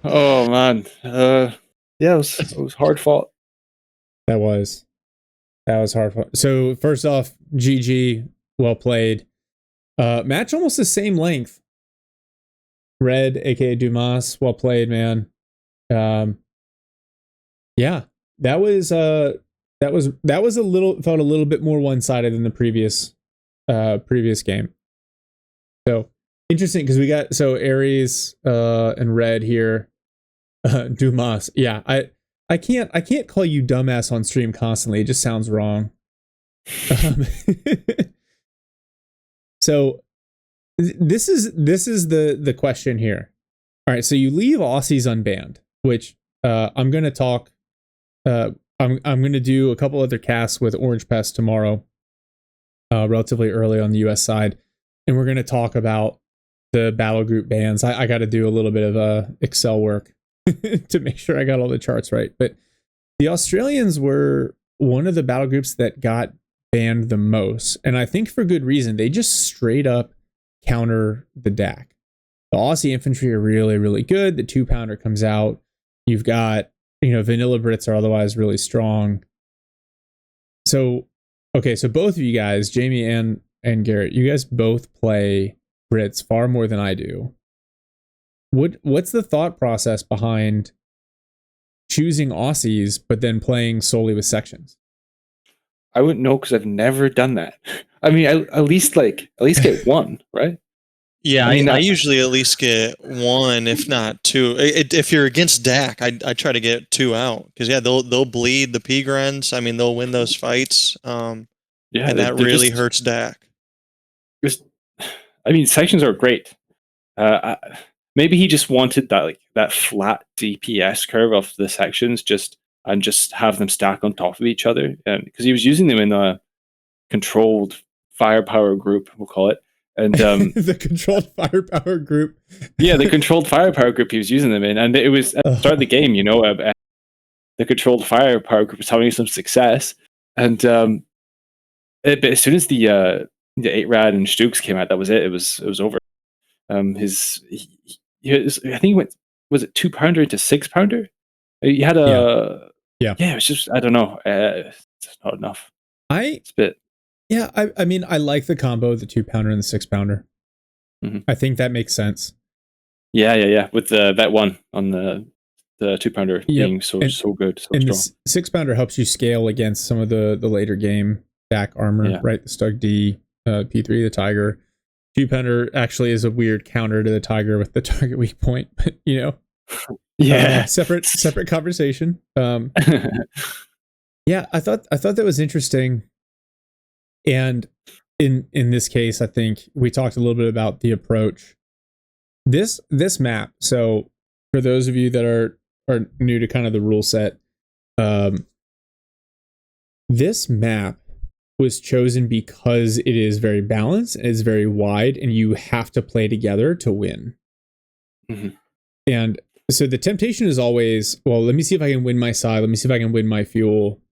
Oh man. Yeah, it was hard fought. That was hard fought. So first off, GG, well played. Match almost the same length. Red, aka Dumas, well played, man. Yeah, that was a little felt a little bit more one-sided than the previous game. So interesting because we got Ares and Red here. Dumas. Yeah, I can't call you dumbass on stream constantly. It just sounds wrong. So this is the question here. All right, so you leave Aussies unbanned, which I'm going to talk. I'm going to do a couple other casts with Orange Pest tomorrow, relatively early on the US side, and we're going to talk about the battle group bans. I got to do a little bit of Excel work to make sure I got all the charts right. But the Australians were one of the battle groups that got banned the most, and I think for good reason. They just straight up counter the DAC. The Aussie infantry are really, really good. The 2-pounder comes out. You've got, vanilla Brits are otherwise really strong. So, okay, so both of you guys, Jamie and Garrett, you guys both play Brits far more than I do. What's the thought process behind choosing Aussies but then playing solely with sections? I wouldn't know because I've never done that. I mean, at least get one, right? Yeah, I usually at least get one, if not two. If you're against DAC, I try to get 2 out because they'll bleed the P-grunts. I mean, they'll win those fights. And that really hurts DAC. Sections are great. Maybe he just wanted that flat DPS curve of the sections, just have them stack on top of each other, because he was using them in a controlled firepower group, we'll call it. And the controlled firepower group. Yeah, the controlled firepower group he was using them in, and it was at the start of the game. The controlled firepower group was having some success, and but as soon as the 8-rad and Stukes came out, that was it. It was over. I think he went. Was it 2-pounder into 6-pounder? He had a yeah. It was just, I don't know. It's not enough. It's a bit. Yeah, I mean, I like the combo, the 2-pounder and the 6-pounder. Mm-hmm. I think that makes sense. Yeah. With the Vet 1 on the 2-pounder being so good, so and strong. The 6-pounder helps you scale against some of the later game DAC armor, right? The Stug D, P3 the Tiger. Two-pounder actually is a weird counter to the Tiger with the target weak point, but separate conversation. Yeah, I thought that was interesting. And in this case, I think we talked a little bit about the approach. This map, so for those of you that are new to kind of the rule set, this map was chosen because it is very balanced, and it's very wide, and you have to play together to win. Mm-hmm. And so the temptation is always, well, let me see if I can win my side. Let me see if I can win my fuel.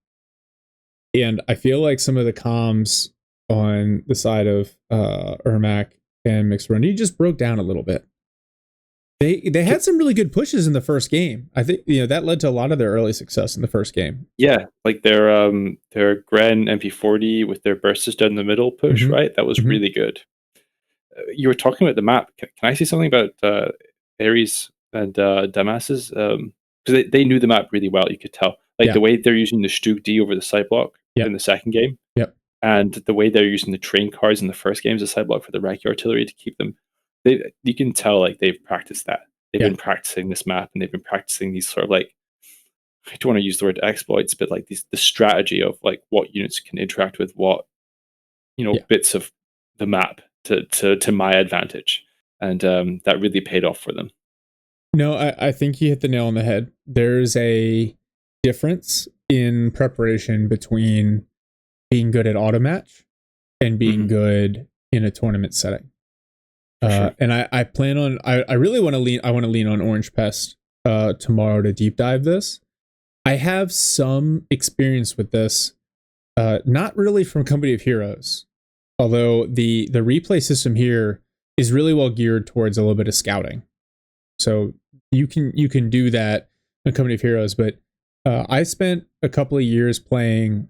And I feel like some of the comms on the side of Ermac and MixRundiy just broke down a little bit. They had some really good pushes in the first game. I think that led to a lot of their early success in the first game. Yeah, like their Gren MP40 with their bursts down the middle push, Mm-hmm. right? That was really good. You were talking about the map. Can I say something about Ares and Damas's? Because they knew the map really well. You could tell, like the way they're using the Stug D over the side block in the second game, and the way they're using the train cars in the first game as a side block for the Raki artillery to keep them. You can tell like they've practiced that. They've been practicing this map, and they've been practicing these sort of like, I don't want to use the word exploits, but like the strategy of like what units can interact with what, bits of the map to my advantage, and that really paid off for them. No, I think you hit the nail on the head. There's a difference in preparation between being good at auto match and being good in a tournament setting. Sure. And I plan on, I really want to lean on Orange Pest tomorrow to deep dive this. I have some experience with this, not really from Company of Heroes, although the replay system here is really well geared towards a little bit of scouting. So you can do that in Company of Heroes, but I spent a couple of years playing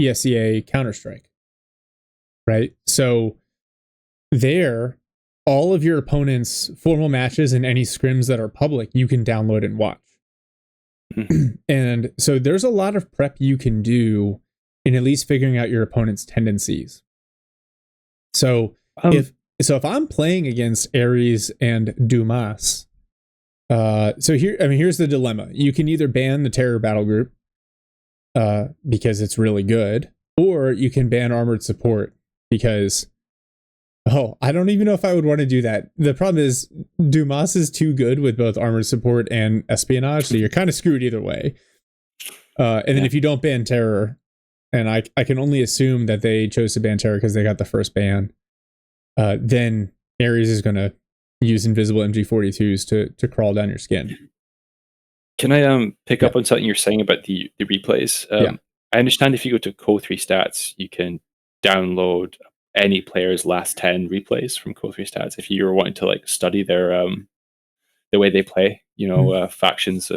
ESEA Counter-Strike, right? So there, all of your opponent's formal matches and any scrims that are public, you can download and watch. And so there's a lot of prep you can do in at least figuring out your opponent's tendencies. So if I'm playing against Ares and Dumas, here's the dilemma. You can either ban the Terror battle group because it's really good, or you can ban Armored Support because I don't even know if I would want to do that. The problem is Dumas is too good with both Armored Support and Espionage, so you're kind of screwed either way. And then if you don't ban Terror, and I can only assume that they chose to ban Terror because they got the first ban, then Ares is going to use invisible MG42s to crawl down your skin. Can I pick up on something you're saying about the replays? I understand if you go to Co3 Stats, you can download any player's last 10 replays from Co3 Stats if you're wanting to like study their the way they play, factions,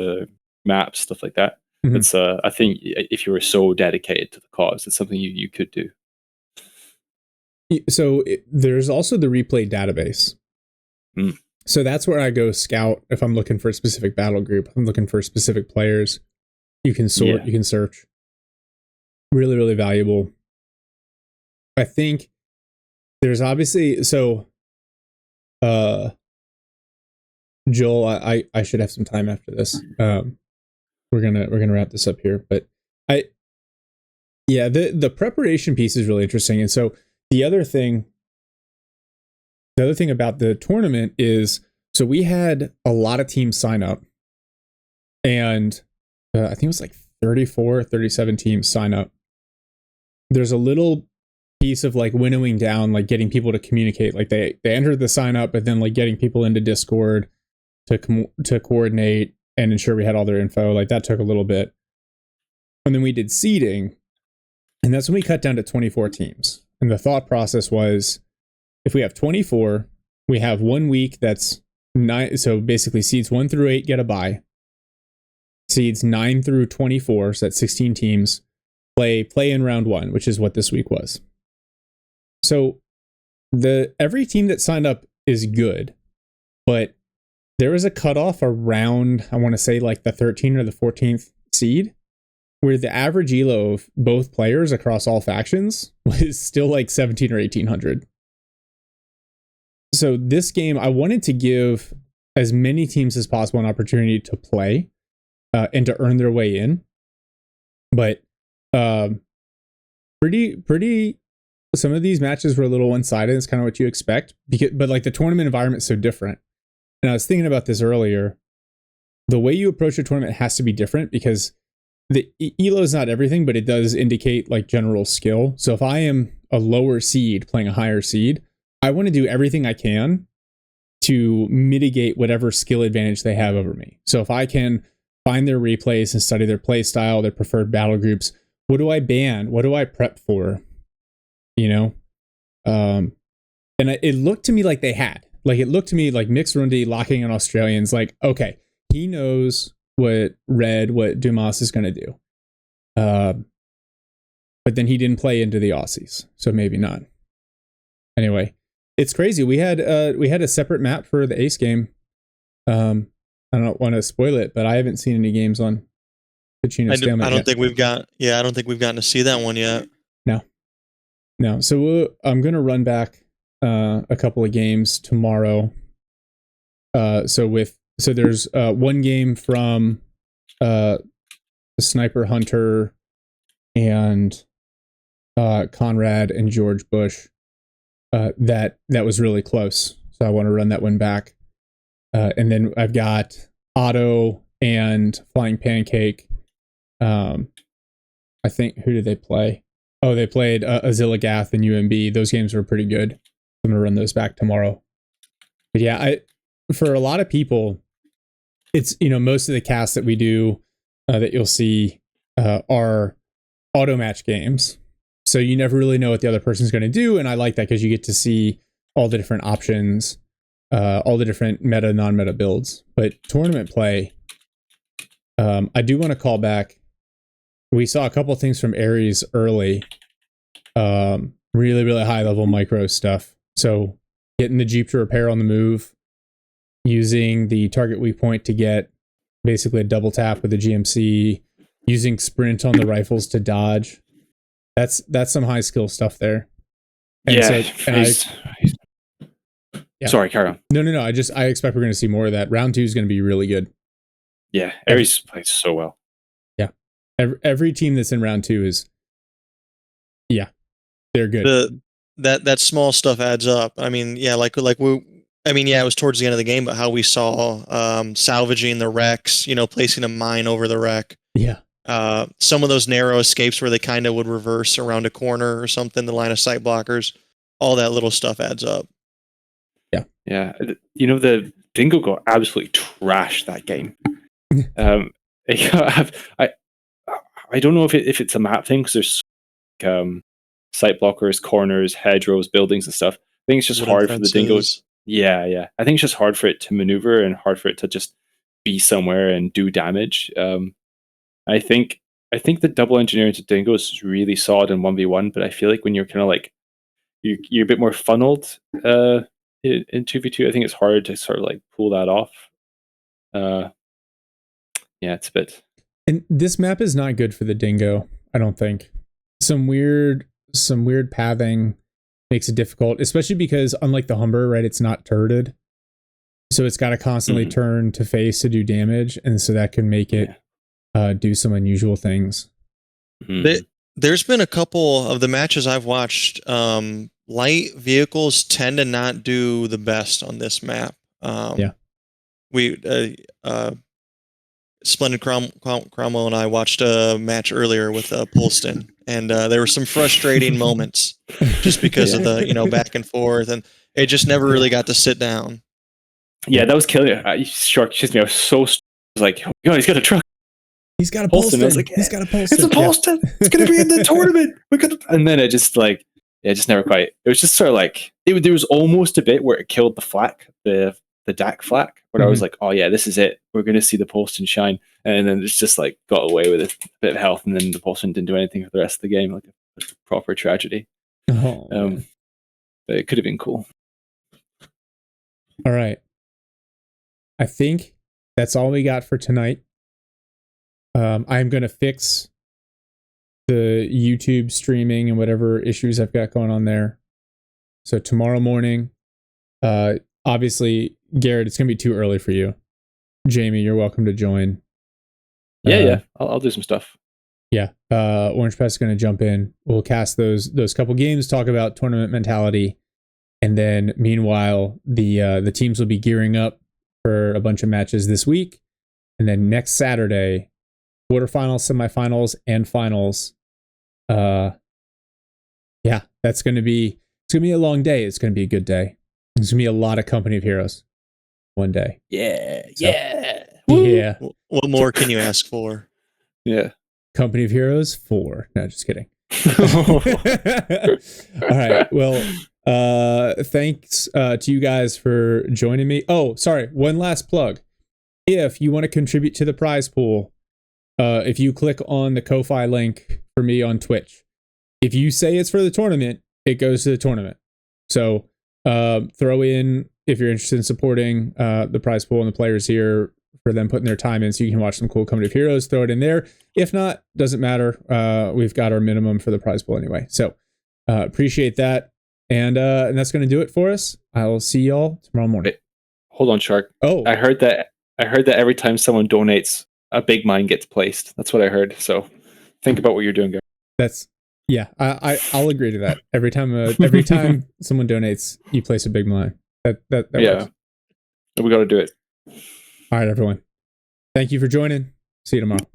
maps, stuff like that. It's I think if you were so dedicated to the cause, it's something you could do. So there's also the replay database. So that's where I go scout if I'm looking for a specific battle group. I'm looking for specific players. You can sort, you can search. Really, really valuable. I think there's obviously Joel, I should have some time after this. We're gonna wrap this up here, but the preparation piece is really interesting. And so the other thing about the tournament is, so we had a lot of teams sign up, and I think it was like 34, 37 teams sign up. There's a little piece of like winnowing down, like getting people to communicate. Like they entered the sign up, but then like getting people into Discord to coordinate and ensure we had all their info. Like that took a little bit. And then we did seeding, and that's when we cut down to 24 teams. And the thought process was, if we have 24, we have 1 week that's 9. So basically seeds 1 through 8 get a bye. Seeds 9 through 24, so that's 16 teams, play in round 1, which is what this week was. So every team that signed up is good, but there was a cutoff around, I want to say like the 13th or the 14th seed where the average elo of both players across all factions was still like 17 or 1800. So this game, I wanted to give as many teams as possible an opportunity to play and to earn their way in. But pretty. Some of these matches were a little one-sided. It's kind of what you expect, but like the tournament environment is so different. And I was thinking about this earlier. The way you approach a tournament has to be different because the elo is not everything, but it does indicate like general skill. So if I am a lower seed playing a higher seed, I want to do everything I can to mitigate whatever skill advantage they have over me. So if I can find their replays and study their play style, their preferred battle groups, what do I ban? What do I prep for? You know? And it looked to me like they had. Like, it looked to me like MixRundiy locking in Australians, like, okay, he knows what Dumas is going to do. But then he didn't play into the Aussies, so maybe not. Anyway, it's crazy. We had a separate map for the Ace game. I don't want to spoil it, but I haven't seen any games on Pachino Stalemate. I don't think we've gotten to see that one yet. No. So I'm going to run back a couple of games tomorrow. So there's one game from the Sniper Hunter and Conrad and George Bush that was really close. So I want to run that one back. And then I've got Otto and Flying Pancake. I think, who did they play? Oh, they played Azilla Gath and UMB. Those games were pretty good. I'm going to run those back tomorrow. But yeah, for a lot of people, it's, most of the casts that we do that you'll see are auto match games. So you never really know what the other person's going to do. And I like that because you get to see all the different options, all the different meta, non-meta builds. But tournament play, I do want to call back. We saw a couple things from Ares early. Really, really high level micro stuff. So getting the Jeep to repair on the move, using the target weak point to get basically a double tap with the GMC, using sprint on the rifles to dodge. That's some high skill stuff there. And Sorry, carry on. No. I expect we're going to see more of that. Round 2 is going to be really good. Yeah, Ares plays so well. Yeah, every team that's in round 2 is, they're good. That small stuff adds up. I mean, yeah, it was towards the end of the game, but how we saw salvaging the wrecks, placing a mine over the wreck. Yeah. Some of those narrow escapes where they kind of would reverse around a corner or something, the line of sight blockers, all that little stuff adds up. Yeah. Yeah. The Dingo got absolutely trashed that game. I don't know if it's a map thing, because there's sight blockers, corners, hedgerows, buildings and stuff. I think it's just hard for the Dingoes. Yeah. I think it's just hard for it to maneuver and hard for it to just be somewhere and do damage. I think the double engineering to Dingoes is really solid in 1v1, but I feel like when you're kind of like you're a bit more funneled in 2v2, I think it's hard to sort of like pull that off. Yeah, it's a bit. And this map is not good for the Dingo, I don't think. Some weird pathing makes it difficult, especially because unlike the Humber, right, it's not turreted. So it's got to constantly turn to face to do damage, and so that can make it do some unusual things. There's been a couple of the matches I've watched. Light vehicles tend to not do the best on this map. Splendid Cromwell and I watched a match earlier with Polston, and there were some frustrating moments just because of the back and forth, and it just never really got to sit down. Yeah, that was killing. Shark chased me. I was so like, oh, he's got a truck. He's got a Polston. I was like, he's got a Polston. It's a Polston. It's gonna be in the tournament. And then it just never quite. It was just sort of like there was almost a bit where it killed the flak, the DAC flak, where I was like, oh yeah, this is it. We're gonna see the Polston shine, and then it's just like got away with a bit of health, and then the Polston didn't do anything for the rest of the game, like a proper tragedy. But it could have been cool. All right, I think that's all we got for tonight. I'm gonna fix the YouTube streaming and whatever issues I've got going on there. So tomorrow morning, obviously, Garrett, it's going to be too early for you. Jamie, you're welcome to join. Yeah. I'll do some stuff. Yeah. Orange Pest is going to jump in. We'll cast those couple games, talk about tournament mentality. And then meanwhile, the teams will be gearing up for a bunch of matches this week. And then next Saturday, quarterfinals, semifinals, and finals. Yeah, it's going to be a long day. It's going to be a good day. It's going to be a lot of Company of Heroes one day. Yeah. So, yeah. Yeah. What more can you ask for? Yeah. Company of Heroes 4. No, just kidding. All right. Well, thanks to you guys for joining me. Oh, sorry. One last plug. If you want to contribute to the prize pool, if you click on the Ko-Fi link for me on Twitch, if you say it's for the tournament, it goes to the tournament. So throw in, if you're interested in supporting the prize pool and the players here, for them putting their time in so you can watch some cool Company of Heroes, throw it in there. If not, doesn't matter. We've got our minimum for the prize pool anyway. So appreciate that. And that's going to do it for us. I'll see y'all tomorrow morning. Wait, hold on, Shark. Oh, I heard that every time someone donates, a big mine gets placed. That's what I heard. So think about what you're doing, guys. that's, yeah, I'll agree to that. Every time someone donates, you place a big mine. That Yeah. works. We got to do it. All right, everyone. Thank you for joining. See you tomorrow.